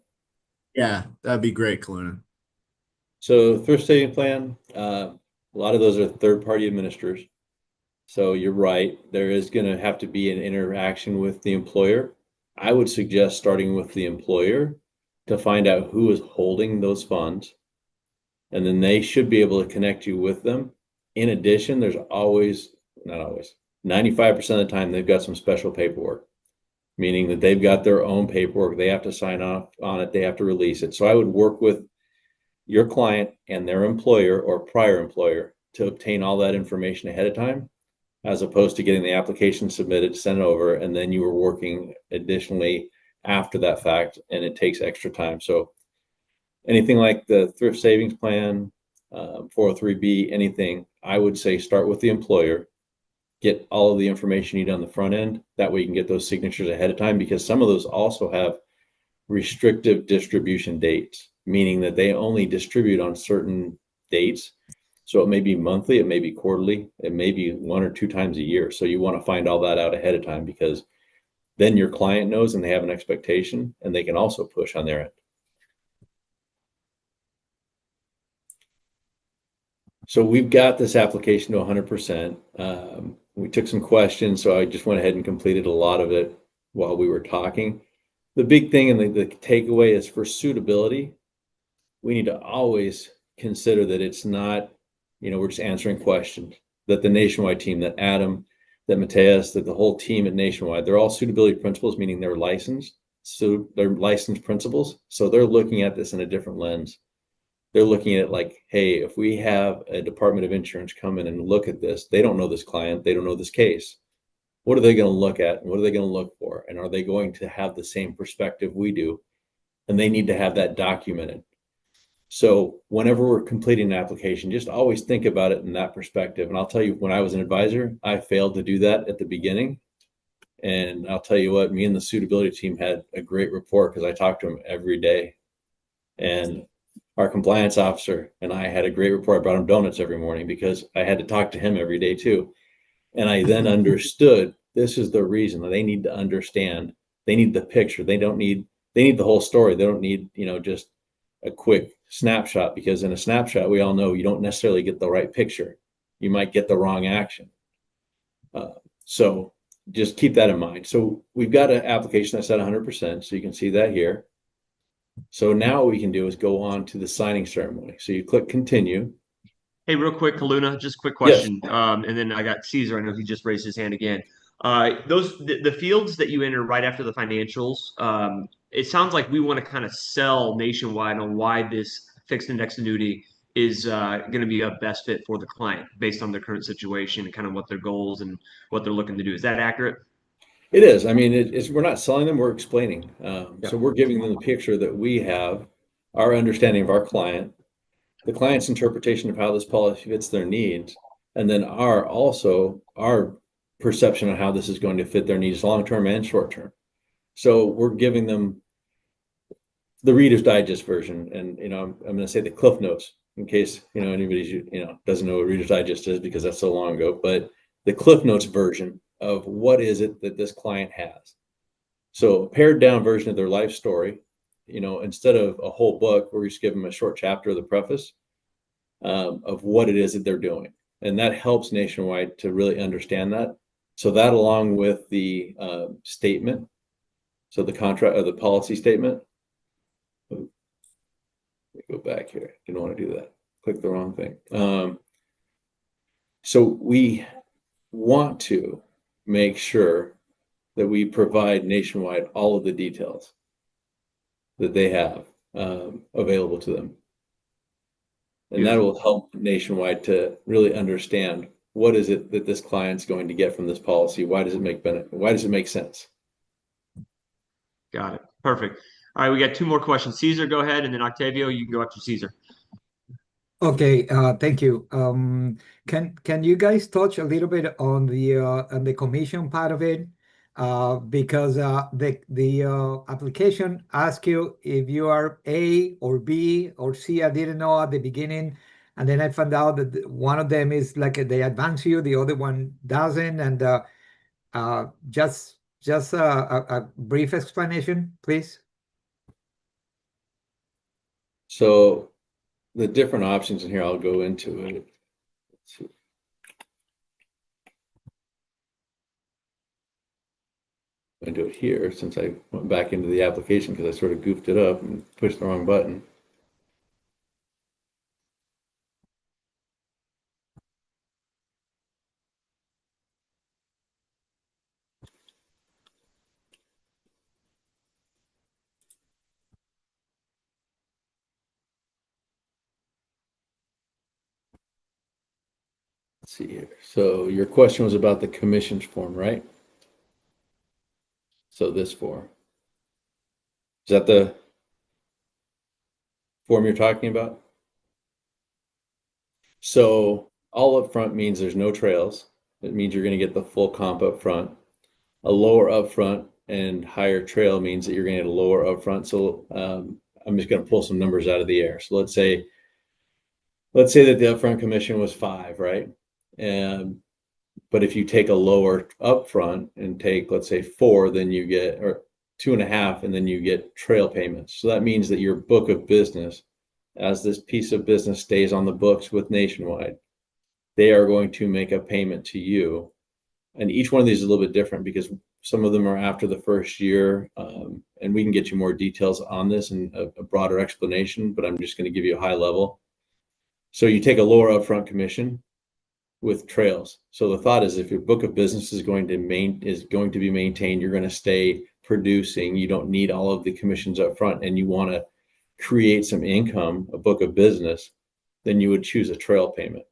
Yeah, that'd be great, Kaluna. So thrift saving plan, a lot of those are third-party administrators. So you're right, there is going to have to be an interaction with the employer. I would suggest starting with the employer to find out who is holding those funds, and then they should be able to connect you with them. In addition, there's always, not always, 95% of the time, they've got some special paperwork, meaning that they've got their own paperwork. They have to sign off on it. They have to release it. So I would work with your client and their employer or prior employer to obtain all that information ahead of time, as opposed to getting the application submitted, sent over, and then you were working additionally after that fact, and it takes extra time. So anything like the thrift savings plan, 403B, anything, I would say start with the employer, get all of the information you need on the front end. That way you can get those signatures ahead of time, because some of those also have restrictive distribution dates, meaning that they only distribute on certain dates. So it may be monthly, it may be quarterly, it may be 1 or 2 times a year. So you want to find all that out ahead of time, because then your client knows and they have an expectation, and they can also push on their end. So we've got this application to 100%. We took some questions, so I just went ahead and completed a lot of it while we were talking. The big thing and the takeaway is for suitability, we need to always consider that it's not, we're just answering questions, that the Nationwide team, that Adam, that Mateus, that the whole team at Nationwide, they're all suitability principals, meaning they're licensed. So they're licensed principals. So they're looking at this in a different lens. They're looking at it like, hey, if we have a Department of Insurance come in and look at this, they don't know this client, they don't know this case. What are they going to look at? And what are they going to look for? And are they going to have the same perspective we do? And they need to have that documented. So whenever we're completing an application, just always think about it in that perspective. And I'll tell you, when I was an advisor, I failed to do that at the beginning. And I'll tell you what, me and the suitability team had a great rapport because I talked to him every day. And our compliance officer and I had a great rapport. I brought him donuts every morning because I had to talk to him every day too. And I then understood this is the reason. They need to understand. They need the picture. They need the whole story. They don't need, just a quick snapshot, because in a snapshot, we all know you don't necessarily get the right picture. You might get the wrong action. So just keep that in mind. So we've got an application that's at 100%. So you can see that here. So now what we can do is go on to the signing ceremony. So you click continue. Hey, real quick, Kaluna, just a quick question. And then I got Caesar. I know he just raised his hand again. The fields that you enter right after the financials, it sounds like we want to kind of sell Nationwide on why this fixed index annuity is going to be a best fit for the client based on their current situation and kind of what their goals and what they're looking to do. Is that accurate? It is. I mean, we're not selling them, we're explaining. So we're giving them the picture that we have, our understanding of our client, the client's interpretation of how this policy fits their needs, and then our perception of how this is going to fit their needs long-term and short-term. So we're giving them the Reader's Digest version. And, I'm going to say the Cliff Notes in case, anybody, doesn't know what Reader's Digest is because that's so long ago, but the Cliff Notes version of what is it that this client has. So a pared down version of their life story, instead of a whole book, where we just give them a short chapter of the preface of what it is that they're doing. And that helps Nationwide to really understand that. So that, along with the statement, so the contract or the policy statement. Let me go back here. Didn't want to do that. Click the wrong thing. So we want to make sure that we provide Nationwide all of the details that they have available to them. And that will help Nationwide to really understand what is it that this client's going to get from this policy. Why does it make benefit? Why does it make sense? Got it. Perfect. All right, we got two more questions. Caesar, go ahead, and then Octavio, you can go after Caesar. Okay, thank you. Can you guys touch a little bit on the commission part of it? Because the application asks you if you are A or B or C. I didn't know at the beginning, and then I found out that one of them is like they advance you, the other one doesn't. And just a brief explanation, please. So the different options in here, I'll go into it. Let's see. I'm gonna do it here since I went back into the application because I sort of goofed it up and pushed the wrong button. Let's see here. So your question was about the commissions form, right? So this form. Is that the form you're talking about? So all up front means there's no trails. It means you're going to get the full comp up front. A lower upfront and higher trail means that you're going to get a lower upfront. So I'm just going to pull some numbers out of the air. So let's say that the upfront commission was 5, right? But if you take a lower upfront and take, let's say 4, then you get, or 2.5, and then you get trail payments. So that means that your book of business, as this piece of business stays on the books with Nationwide, they are going to make a payment to you. And each one of these is a little bit different because some of them are after the first year. And we can get you more details on this and a broader explanation, but I'm just going to give you a high level. So you take a lower upfront commission with trails. So the thought is if your book of business is going to be maintained, you're going to stay producing, you don't need all of the commissions up front, and you want to create some income, a book of business, then you would choose a trail payment.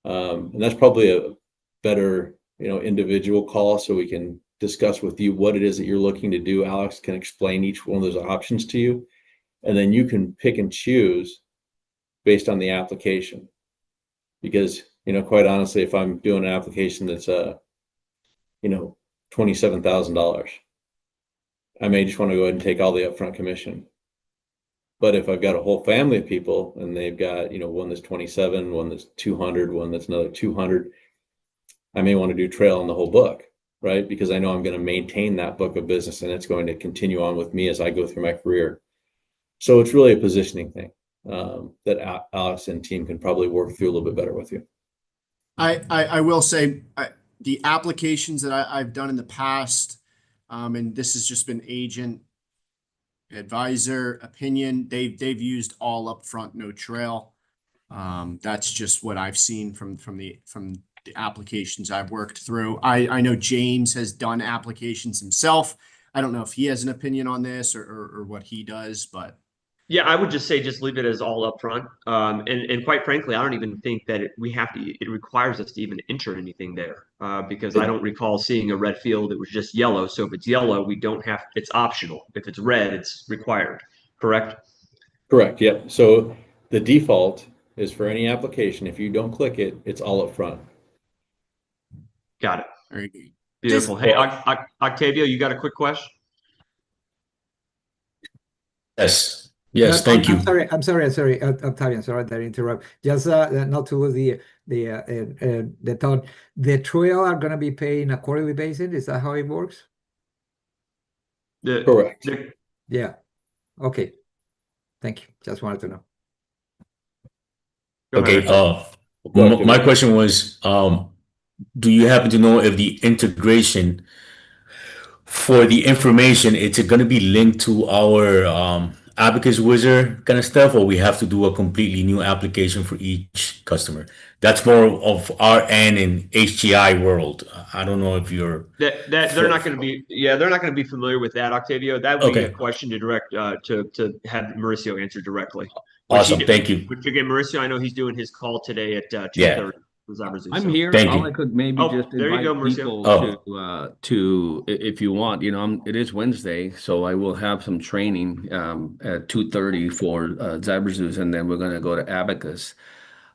And that's probably a better, individual call, so we can discuss with you what it is that you're looking to do. Alex can explain each one of those options to you, and then you can pick and choose based on the application. Because, quite honestly, if I'm doing an application that's $27,000, I may just want to go ahead and take all the upfront commission. But if I've got a whole family of people and they've got, one that's 27, one that's 200, one that's another 200, I may want to do trail on the whole book, right? Because I know I'm going to maintain that book of business, and it's going to continue on with me as I go through my career. So it's really a positioning thing that Alex and team can probably work through a little bit better with you. I will say the applications that I've done in the past, and this has just been agent, advisor, opinion, they've used all upfront, no trail. That's just what I've seen from the applications I've worked through. I know James has done applications himself. I don't know if he has an opinion on this or what he does, but Yeah, I would just say just leave it as all upfront. And quite frankly, I don't even think that it requires us to even enter anything there because I don't recall seeing a red field. It was just yellow. So if it's yellow, it's optional. If it's red, it's required. Correct? Correct. Yep. So the default is for any application, if you don't click it, it's all up front. Got it. very good. Beautiful. Hey, Octavio, you got a quick question? Yes. Yes. Thank you. I'm sorry, Octavian, sorry that I interrupt. Just not to lose the thought. The trail are going to be paid on a quarterly basis. Is that how it works? Correct. Yeah. Okay. Thank you. Just wanted to know. Okay. ahead. My question was, do you happen to know if the integration for the information, it's going to be linked to our Abacus Wizard kind of stuff, or we have to do a completely new application for each customer? That's more of our end in HGI world. I don't know if you're they're not going to be familiar with that, Octavio. That would be a question to direct to have Mauricio answer directly. Awesome. Thank you. Which again, Mauricio, I know he's doing his call today at 2:30. I'm here. Thank All you. I could maybe just there you invite go, Mauricio. people to, if you want, it is Wednesday, so I will have some training at 2:30 for Cyberzeus, and then we're going to go to Abacus.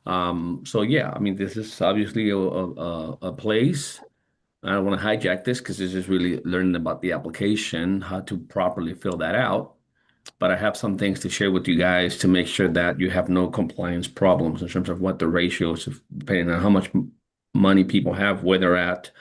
So yeah, I mean, this is obviously a place. I don't want to hijack this because this is really learning about the application, how to properly fill that out. But I have some things to share with you guys to make sure that you have no compliance problems in terms of what the ratios, depending on how much money people have, where they're at,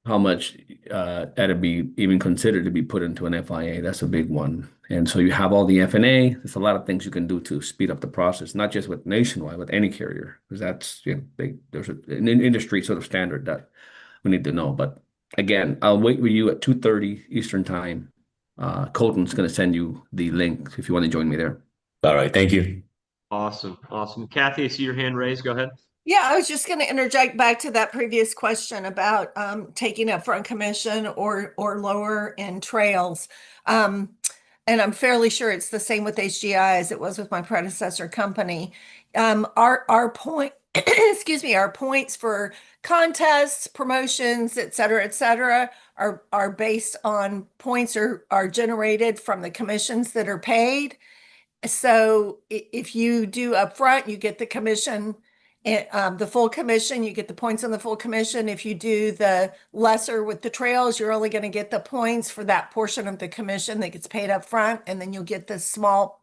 how much that'd be even considered to be put into an FIA. That's a big one. And so you have all the FNA. There's a lot of things you can do to speed up the process, not just with Nationwide, with any carrier, because that's, there's an industry sort of standard that we need to know. But again, I'll wait with you at 2:30 Eastern time. Colton's going to send you the link if you want to join me there. All right. Thank you. Awesome. Kathy, I see your hand raised. Go ahead. Yeah, I was just going to interject back to that previous question about taking upfront commission or lower in trails. And I'm fairly sure it's the same with HGI as it was with my predecessor company. Our point, excuse me, our points for contests, promotions, et cetera, are based on points are generated from the commissions that are paid. So if you do upfront, you get the commission, the full commission, you get the points on the full commission. If you do the lesser with the trails, you're only going to get the points for that portion of the commission that gets paid up front, and then you'll get the small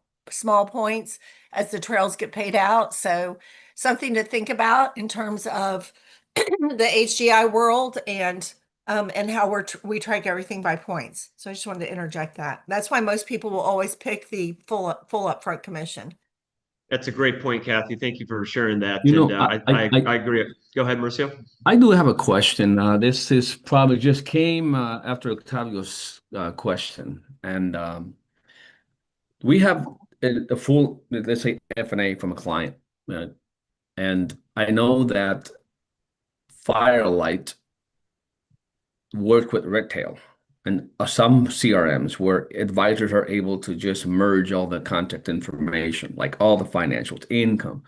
points as the trails get paid out. So something to think about in terms of the HGI world and how we track everything by points. So I just wanted to interject that. That's why most people will always pick the full upfront commission. That's a great point, Kathy. Thank you for sharing that. I agree. Go ahead, Mauricio. I do have a question. This is probably just came after Octavio's question, and we have a full, let's say, FNA from a client, and I know that Firelight worked with Redtail, and some CRMs where advisors are able to just merge all the contact information, like all the financials, income,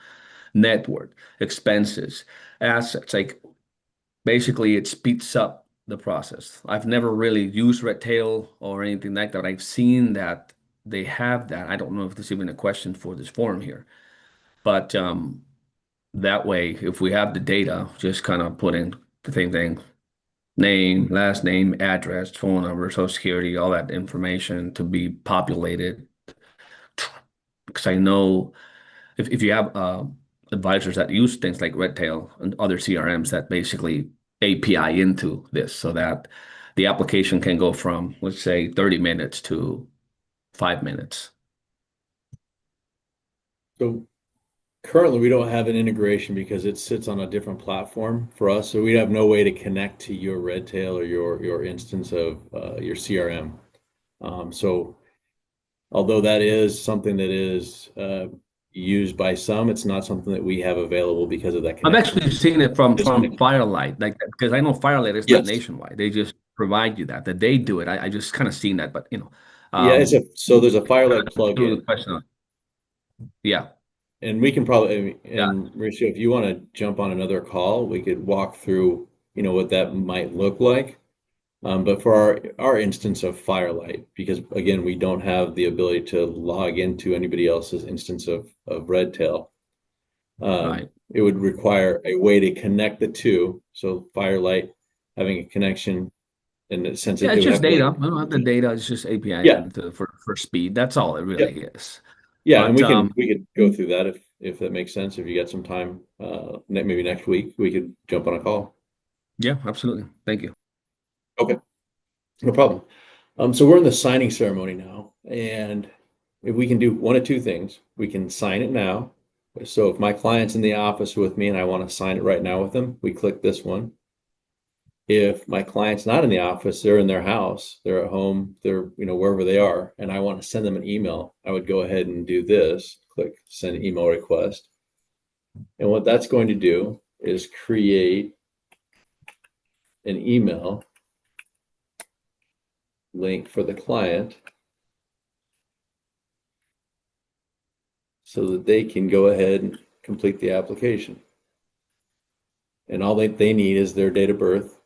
net worth, expenses, assets. Like basically it speeds up the process. I've never really used Redtail or anything like that. I've seen that they have that. I don't know if there's even a question for this forum here, but that way, if we have the data, just kind of put in the same thing, name, last name, address, phone number, social security, all that information to be populated. Because I know if you have advisors that use things like Redtail and other CRMs that basically API into this so that the application can go from, let's say, 30 minutes to 5 minutes. So currently we don't have an integration because it sits on a different platform for us. So we have no way to connect to your Redtail or your instance of your CRM. So although that is something that is used by some, it's not something that we have available because of that I've connection. actually seen it from Firelight, like because I know Firelight is not Yes. nationwide. They just provide you that they do it. I just kind of seen that, but Yeah, so there's a Firelight through plugin. the question. Yeah. And we can probably, and Mauricio, if you want to jump on another call, we could walk through, what that might look like. But for our instance of Firelight, because again, we don't have the ability to log into anybody else's instance of Redtail, Right. it would require a way to connect the two. So Firelight having a connection, in the sense that Yeah, they it's would just have to, data. We don't have the data. It's just API Yeah. for speed. That's all it really is. Yeah, and But, we could go through that if that makes sense. If you got some time, maybe next week we could jump on a call. Yeah, absolutely. Thank you. Okay, no problem. So we're in the signing ceremony now, and if we can do one of two things, we can sign it now. So if my client's in the office with me and I want to sign it right now with them, we click this one. If my client's not in the office, they're in their house, they're at home, they're, wherever they are, and I want to send them an email, I would go ahead and do this, click send email request. And what that's going to do is create an email link for the client so that they can go ahead and complete the application. And all they need is their date of birth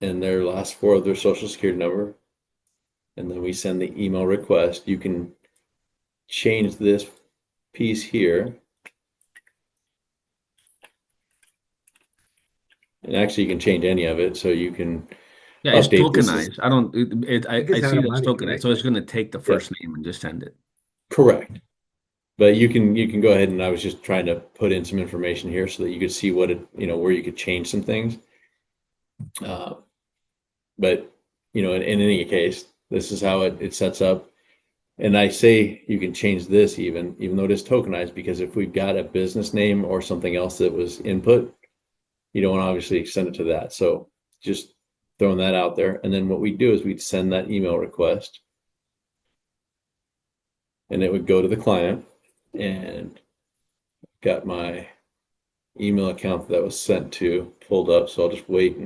and their last four of their social security number. And then we send the email request. You can change this piece here. And actually you can change any of it. So you can It's update this. tokenized. I don't, I think it's see it's automatic, tokenized. right? So it's going to take the first name and just send it. Correct. But you can go ahead, and I was just trying to put in some information here so that you could see what it, where you could change some things. But in any case, this is how it sets up. And I say you can change this even though it is tokenized, because if we've got a business name or something else that was input, you don't want to obviously send it to that. So just throwing that out there. And then what we do is we'd send that email request, and it would go to the client, and got my email account that was sent to pulled up. So I'll just wait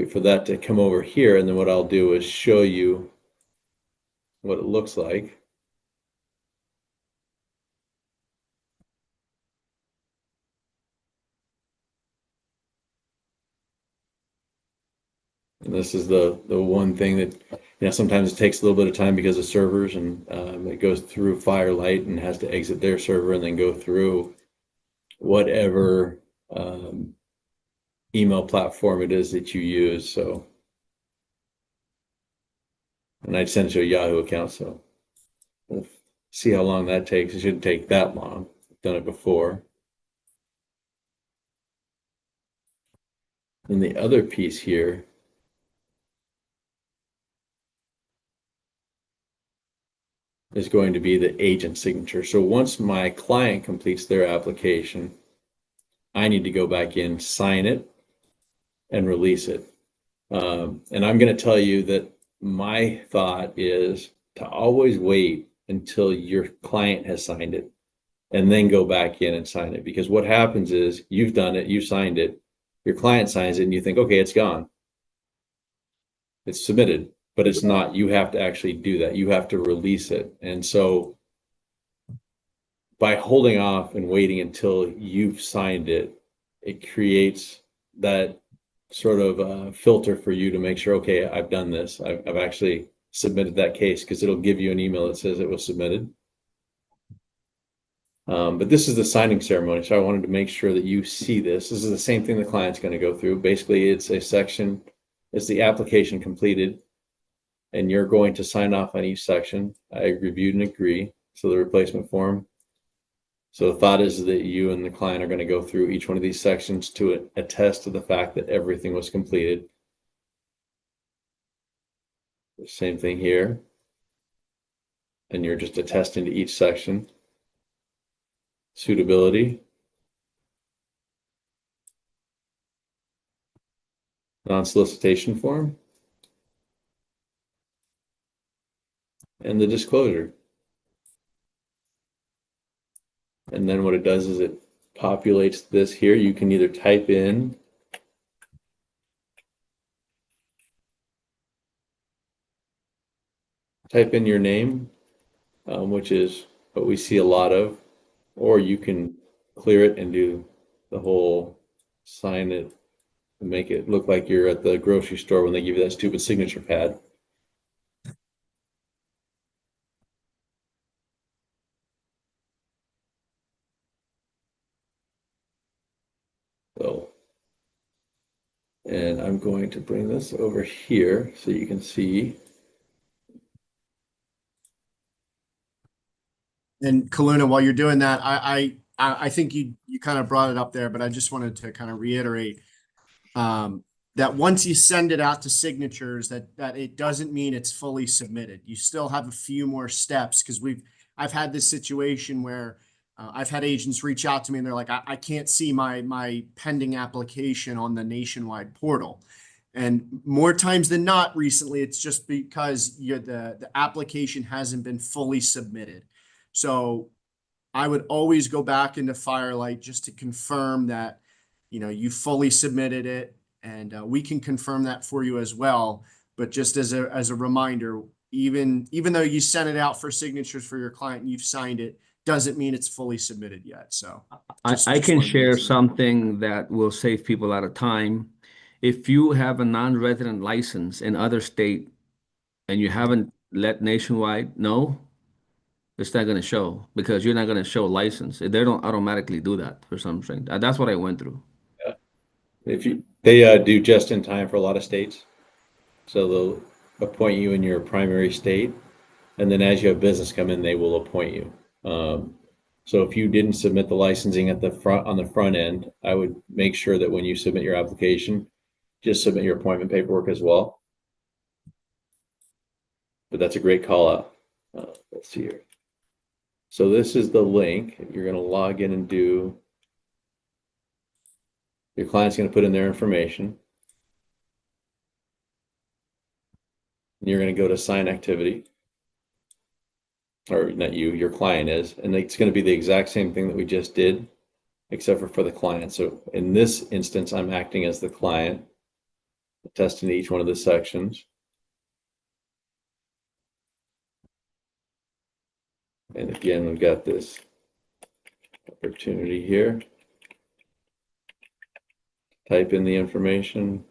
for that to come over here. And then what I'll do is show you what it looks like. And this is the one thing that, sometimes it takes a little bit of time because of servers, and it goes through Firelight and has to exit their server and then go through whatever email platform it is that you use. So, and I'd send it to a Yahoo account. So we'll see how long that takes. It shouldn't take that long. I've done it before. And the other piece here is going to be the agent signature. So once my client completes their application, I need to go back in, sign it, and release it. And I'm going to tell you that my thought is to always wait until your client has signed it and then go back in and sign it. Because what happens is you've done it, you signed it, Your client signs it and you think, okay, it's gone. It's submitted, but it's not. You have to actually do that. You have to release it. And so by holding off and waiting until you've signed it, it creates that sort of filter for you to make sure, okay, I've done this. I've actually submitted that case, because it'll give you an email that says it was submitted. But this is the signing ceremony, so I wanted to make sure that you see this. This is the same thing the client's going to go through. Basically, it's a section, it's the application completed, and you're going to sign off on each section. I reviewed and agree. So the replacement form. So the thought is that you and the client are going to go through each one of these sections to attest to the fact that everything was completed. The same thing here. And you're just attesting to each section. Suitability. Non-solicitation form. And the disclosure. And then what it does is it populates this here. You can either type in your name, which is what we see a lot of, or you can clear it and do the whole sign it and make it look like you're at the grocery store when they give you that stupid signature pad. So, and I'm going to bring this over here so you can see. And Kaluna, while you're doing that, I think you kind of brought it up there, but I just wanted to kind of reiterate that once you send it out to signatures, that it doesn't mean it's fully submitted. You still have a few more steps, because I've had this situation where I've had agents reach out to me and they're like, I can't see my pending application on the Nationwide portal. And more times than not recently, it's just because the application hasn't been fully submitted. So I would always go back into Firelight just to confirm that, you fully submitted it, and we can confirm that for you as well. But just as a reminder, even though you sent it out for signatures for your client and you've signed it, doesn't mean it's fully submitted yet. So I can share something that will save people a lot of time. If you have a non-resident license in other state and you haven't let Nationwide know, it's not going to show, because you're not going to show license. They don't automatically do that for some reason. That's what I went through. Yeah. They do just in time for a lot of states. So they'll appoint you in your primary state, and then as you have business come in, they will appoint you. So if you didn't submit the licensing on the front end, I would make sure that when you submit your application, just submit your appointment paperwork as well. But that's a great call out. Let's see here. So this is the link. You're going to log in and do. Your client's going to put in their information. And you're going to go to sign activity. Or not you, your client is. And it's going to be the exact same thing that we just did, except for the client. So in this instance, I'm acting as the client, attesting to each one of the sections. And again, we've got this opportunity here. Type in the information.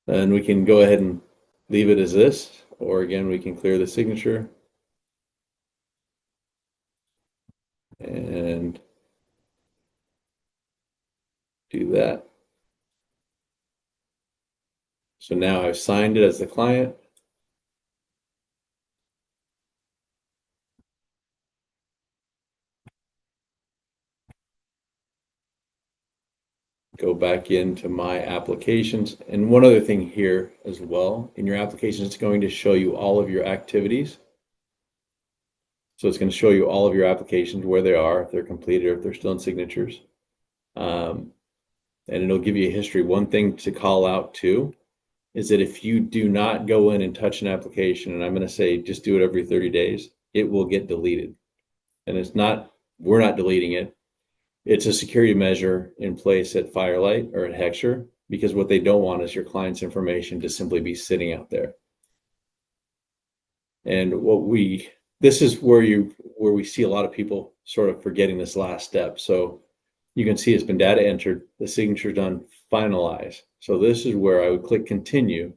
And we can go ahead and leave it as this, or again, we can clear the signature. And do that. So now I've signed it as the client. Go back into my applications. And one other thing here as well, in your application, it's going to show you all of your activities. So it's going to show you all of your applications, where they are, if they're completed, or if they're still in signatures. And it'll give you a history. One thing to call out too is that if you do not go in and touch an application, and I'm going to say just do it every 30 days, it will get deleted. And we're not deleting it. It's a security measure in place at Firelight or at Hexure, because what they don't want is your client's information to simply be sitting out there. And this is where we see a lot of people sort of forgetting this last step. So you can see it's been data entered, the signature done, finalize. So this is where I would click continue.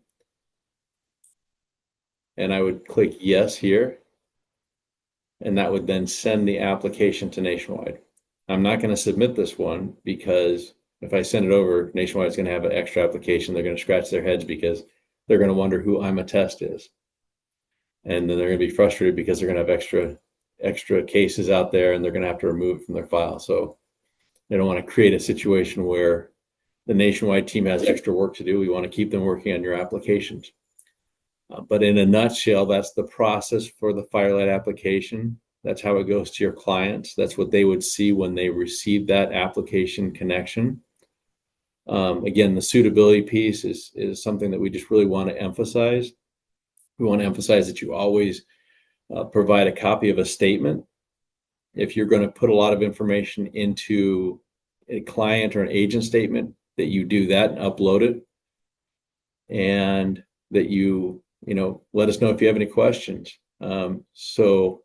And I would click yes here. And that would then send the application to Nationwide. I'm not going to submit this one because if I send it over, Nationwide is going to have an extra application. They're going to scratch their heads because they're going to wonder who I'm a test is. And then they're going to be frustrated because they're going to have extra cases out there and they're going to have to remove it from their file. So they don't want to create a situation where the Nationwide team has extra work to do. We want to keep them working on your applications. But in a nutshell, that's the process for the Firelight application. That's how it goes to your clients. That's what they would see when they receive that application connection. Again, the suitability piece is something that we just really want to emphasize. We want to emphasize that you always provide a copy of a statement. If you're going to put a lot of information into a client or an agent statement, that you do that and upload it, and that you let us know if you have any questions. So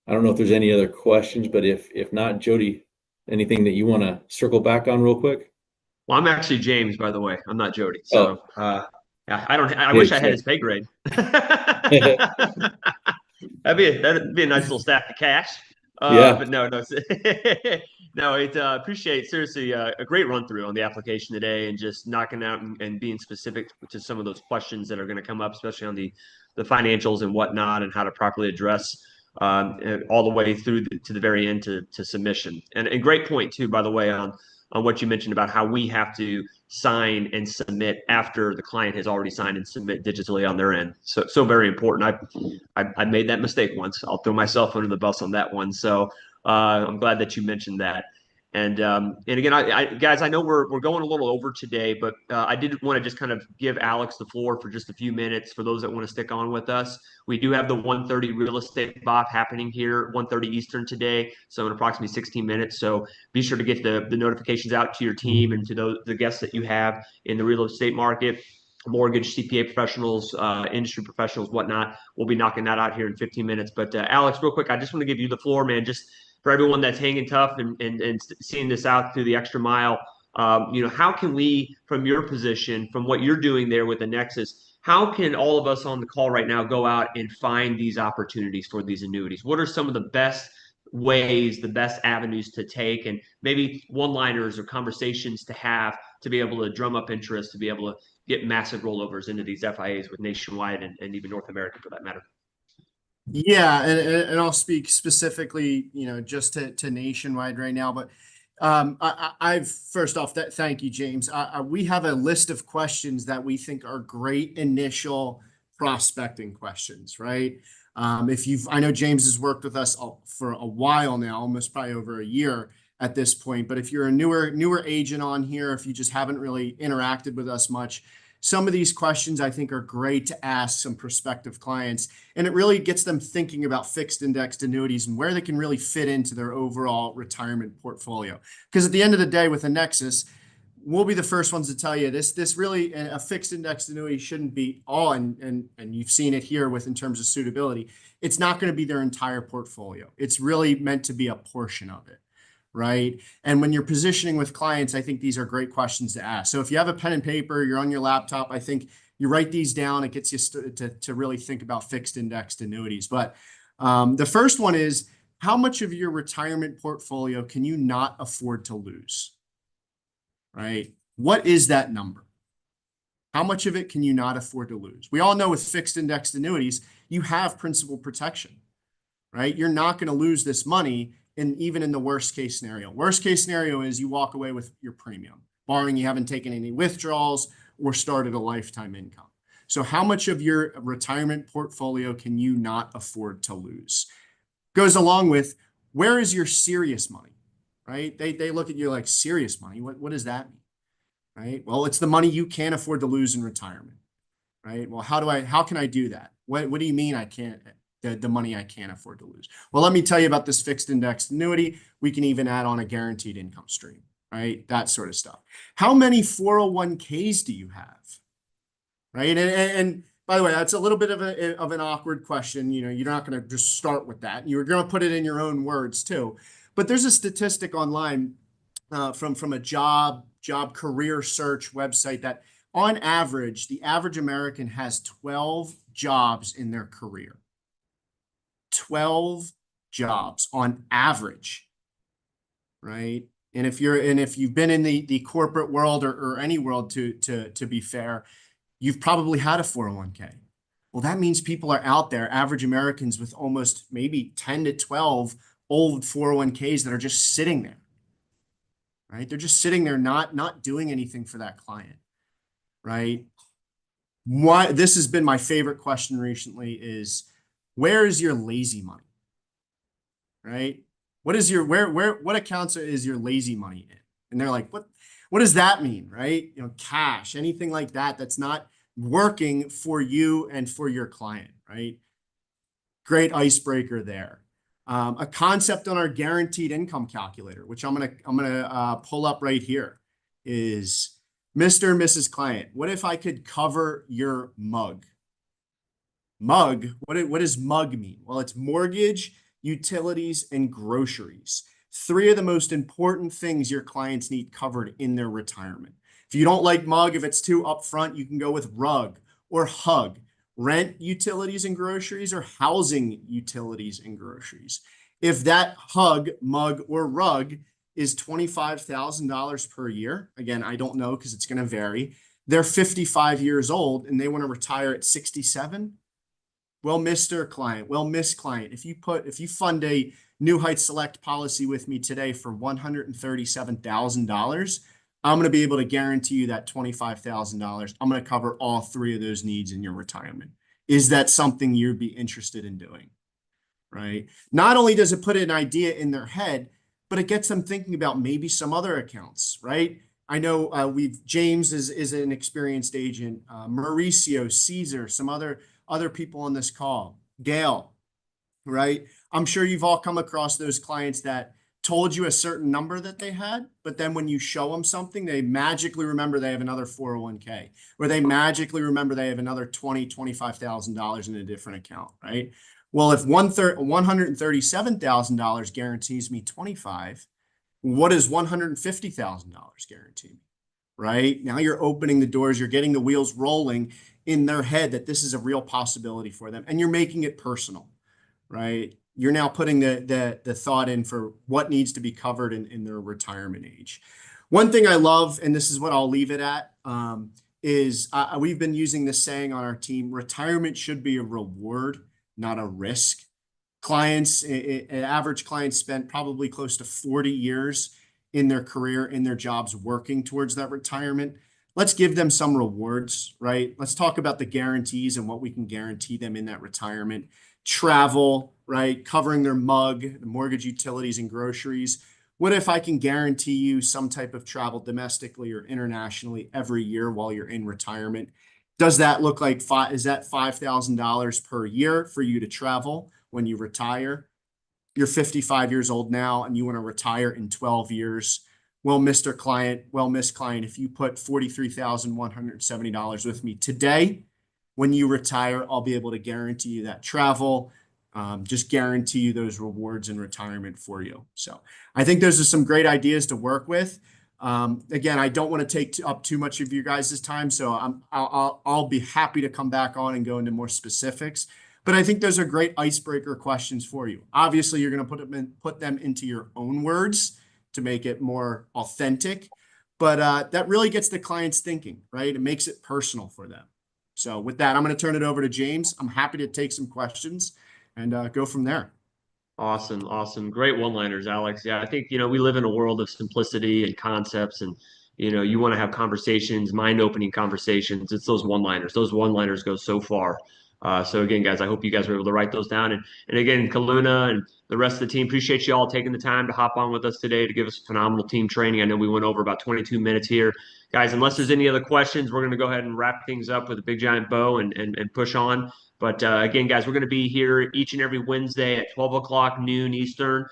I don't know if there's any other questions, but if not, Jody, anything that you want to circle back on real quick? Well, I'm actually James, by the way. I'm not Jody. So yeah, I wish I had his pay grade. That'd be a nice little stack of cash. Yeah. But no, no, appreciate seriously a great run through on the application today and just knocking out and being specific to some of those questions that are going to come up, especially on the financials and whatnot, and how to properly address all the way through to the very end to submission. And great point too, by the way, on what you mentioned about how we have to sign and submit after the client has already signed and submit digitally on their end. So very important. I made that mistake once. I'll throw myself under the bus on that one. So I'm glad that you mentioned that. And again, guys, I know we're going a little over today, but I did want to just kind of give Alex the floor for just a few minutes for those that want to stick on with us. We do have the 1:30 real estate BOP happening here, 1:30 Eastern today, so in approximately 16 minutes. So be sure to get the notifications out to your team and to the guests that you have in the real estate market. Mortgage, CPA professionals, industry professionals, whatnot. We'll be knocking that out here in 15 minutes. But Alex, real quick, I just want to give you the floor, man. Just for everyone that's hanging tough and seeing this out through the extra mile, how can we, from your position, from what you're doing there with Annexus, how can all of us on the call right now go out and find these opportunities for these annuities? What are some of the best ways, the best avenues to take, and maybe one-liners or conversations to have to be able to drum up interest, to be able to get massive rollovers into these FIAs with Nationwide and even North America for that matter? Yeah, and I'll speak specifically, just to Nationwide right now. But I've first off, thank you, James. We have a list of questions that we think are great initial prospecting questions, right? I know James has worked with us for a while now, almost probably over a year at this point. But if you're a newer agent on here, if you just haven't really interacted with us much, some of these questions I think are great to ask some prospective clients, and it really gets them thinking about fixed indexed annuities and where they can really fit into their overall retirement portfolio. Because at the end of the day, with Annexus, we'll be the first ones to tell you this really, a fixed indexed annuity shouldn't be all, and you've seen it here in terms of suitability. It's not going to be their entire portfolio. It's really meant to be a portion of it. Right. And when you're positioning with clients, I think these are great questions to ask. So if you have a pen and paper, you're on your laptop, I think you write these down. It gets you to really think about fixed indexed annuities. But the first one is, how much of your retirement portfolio can you not afford to lose? Right. What is that number? How much of it can you not afford to lose? We all know with fixed indexed annuities, you have principal protection, right? You're not going to lose this money. And even in the worst case scenario. Worst case scenario is you walk away with your premium, barring you haven't taken any withdrawals or started a lifetime income. So how much of your retirement portfolio can you not afford to lose? Goes along with, where is your serious money, right? They look at you like, serious money? What does that mean, right? Well, it's the money you can't afford to lose in retirement, right? Well, how can I do that? What do you mean I can't the money I can't afford to lose. Well, let me tell you about this fixed indexed annuity. We can even add on a guaranteed income stream, right? That sort of stuff. How many 401ks do you have? Right. And by the way, that's a little bit of an awkward question. You know, you're not going to just start with that. You're going to put it in your own words too. But there's a statistic online from a job career search website that on average, the average American has 12 jobs in their career. 12 jobs on average, right? And if you've been in the corporate world or any world to be fair, you've probably had a 401k. Well, that means people are out there, average Americans with almost maybe 10 to 12 old 401ks that are just sitting there, right? They're just sitting there, not doing anything for that client, right? Why this has been my favorite question recently is, where is your lazy money, right? What is your, what accounts is your lazy money in? And they're like, what does that mean, right? You know, cash, anything like that, that's not working for you and for your client, right? Great icebreaker there. A concept on our guaranteed income calculator, which I'm gonna pull up right here, is Mr. and Mrs. Client. What if I could cover your mug? Mug, what does mug mean? Well, it's mortgage, utilities, and groceries. 3 of the most important things your clients need covered in their retirement. If you don't like mug, if it's too upfront, you can go with rug or hug. Rent, utilities, and groceries, or housing, utilities, and groceries. If that hug, mug, or rug is $25,000 per year, again, I don't know because it's going to vary. They're 55 years old and they want to retire at 67. Well, Mr. Client, well, Miss Client, if you fund a New Heights Select policy with me today for $137,000, I'm going to be able to guarantee you that $25,000. I'm going to cover all 3 of those needs in your retirement. Is that something you'd be interested in doing? Right? Not only does it put an idea in their head, but it gets them thinking about maybe some other accounts, right? I know James is an experienced agent, Mauricio, Caesar, some other people on this call, Gail, right? I'm sure you've all come across those clients that told you a certain number that they had, but then when you show them something, they magically remember they have another 401k, or they magically remember they have another $25,000 in a different account, right? Well, if $137,000 guarantees me 25, what does $150,000 guarantee me? Right? Now you're opening the doors, you're getting the wheels rolling in their head that this is a real possibility for them, and you're making it personal, right? You're now putting the thought in for what needs to be covered in their retirement age. One thing I love, and this is what I'll leave it at, is we've been using this saying on our team: retirement should be a reward, not a risk. Clients, an average client spent probably close to 40 years in their career, in their jobs, working towards that retirement. Let's give them some rewards, right? Let's talk about the guarantees and what we can guarantee them in that retirement. Travel, right? Covering their mug, the mortgage, utilities, and groceries. What if I can guarantee you some type of travel domestically or internationally every year while you're in retirement? Does that look like is that $5,000 per year for you to travel when you retire? You're 55 years old now and you want to retire in 12 years. Well, Mr. Client, well, Miss Client, if you put $43,170 with me today, when you retire, I'll be able to guarantee you that travel, just guarantee you those rewards in retirement for you. So I think those are some great ideas to work with. Again, I don't want to take up too much of you guys' time, so I'll be happy to come back on and go into more specifics. But I think those are great icebreaker questions for you. Obviously, you're going to put them into your own words to make it more authentic. But that really gets the clients thinking, right? It makes it personal for them. So with that, I'm going to turn it over to James. I'm happy to take some questions and go from there. Awesome. Awesome. Great one-liners, Alex. Yeah, I think, we live in a world of simplicity and concepts, and, you want to have conversations, mind-opening conversations. It's those one-liners. Those one-liners go so far. So again, guys, I hope you guys were able to write those down. And again, Kaluna and the rest of the team, appreciate you all taking the time to hop on with us today to give us phenomenal team training. I know we went over about 22 minutes here. Guys, unless there's any other questions, we're going to go ahead and wrap things up with a big giant bow and push on. But again, guys, we're going to be here each and every Wednesday at 12 o'clock noon Eastern.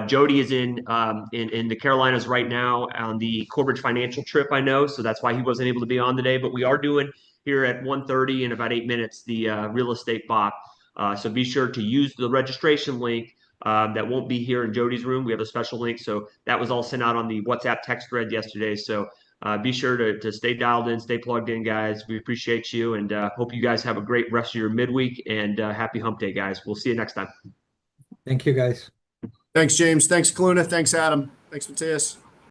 Jody is in the Carolinas right now on the Corbridge Financial trip, I know, so that's why he wasn't able to be on today. But we are doing here at 1:30 in about 8 minutes the real estate BOP. So be sure to use the registration link. That won't be here in Jody's room. We have a special link, so that was all sent out on the WhatsApp text thread yesterday. So be sure to stay dialed in, stay plugged in, guys. We appreciate you, and hope you guys have a great rest of your midweek, and happy hump day, guys. We'll see you next time. Thank you, guys. Thanks, James. Thanks, Kaluna. Thanks, Adam. Thanks, Matthias.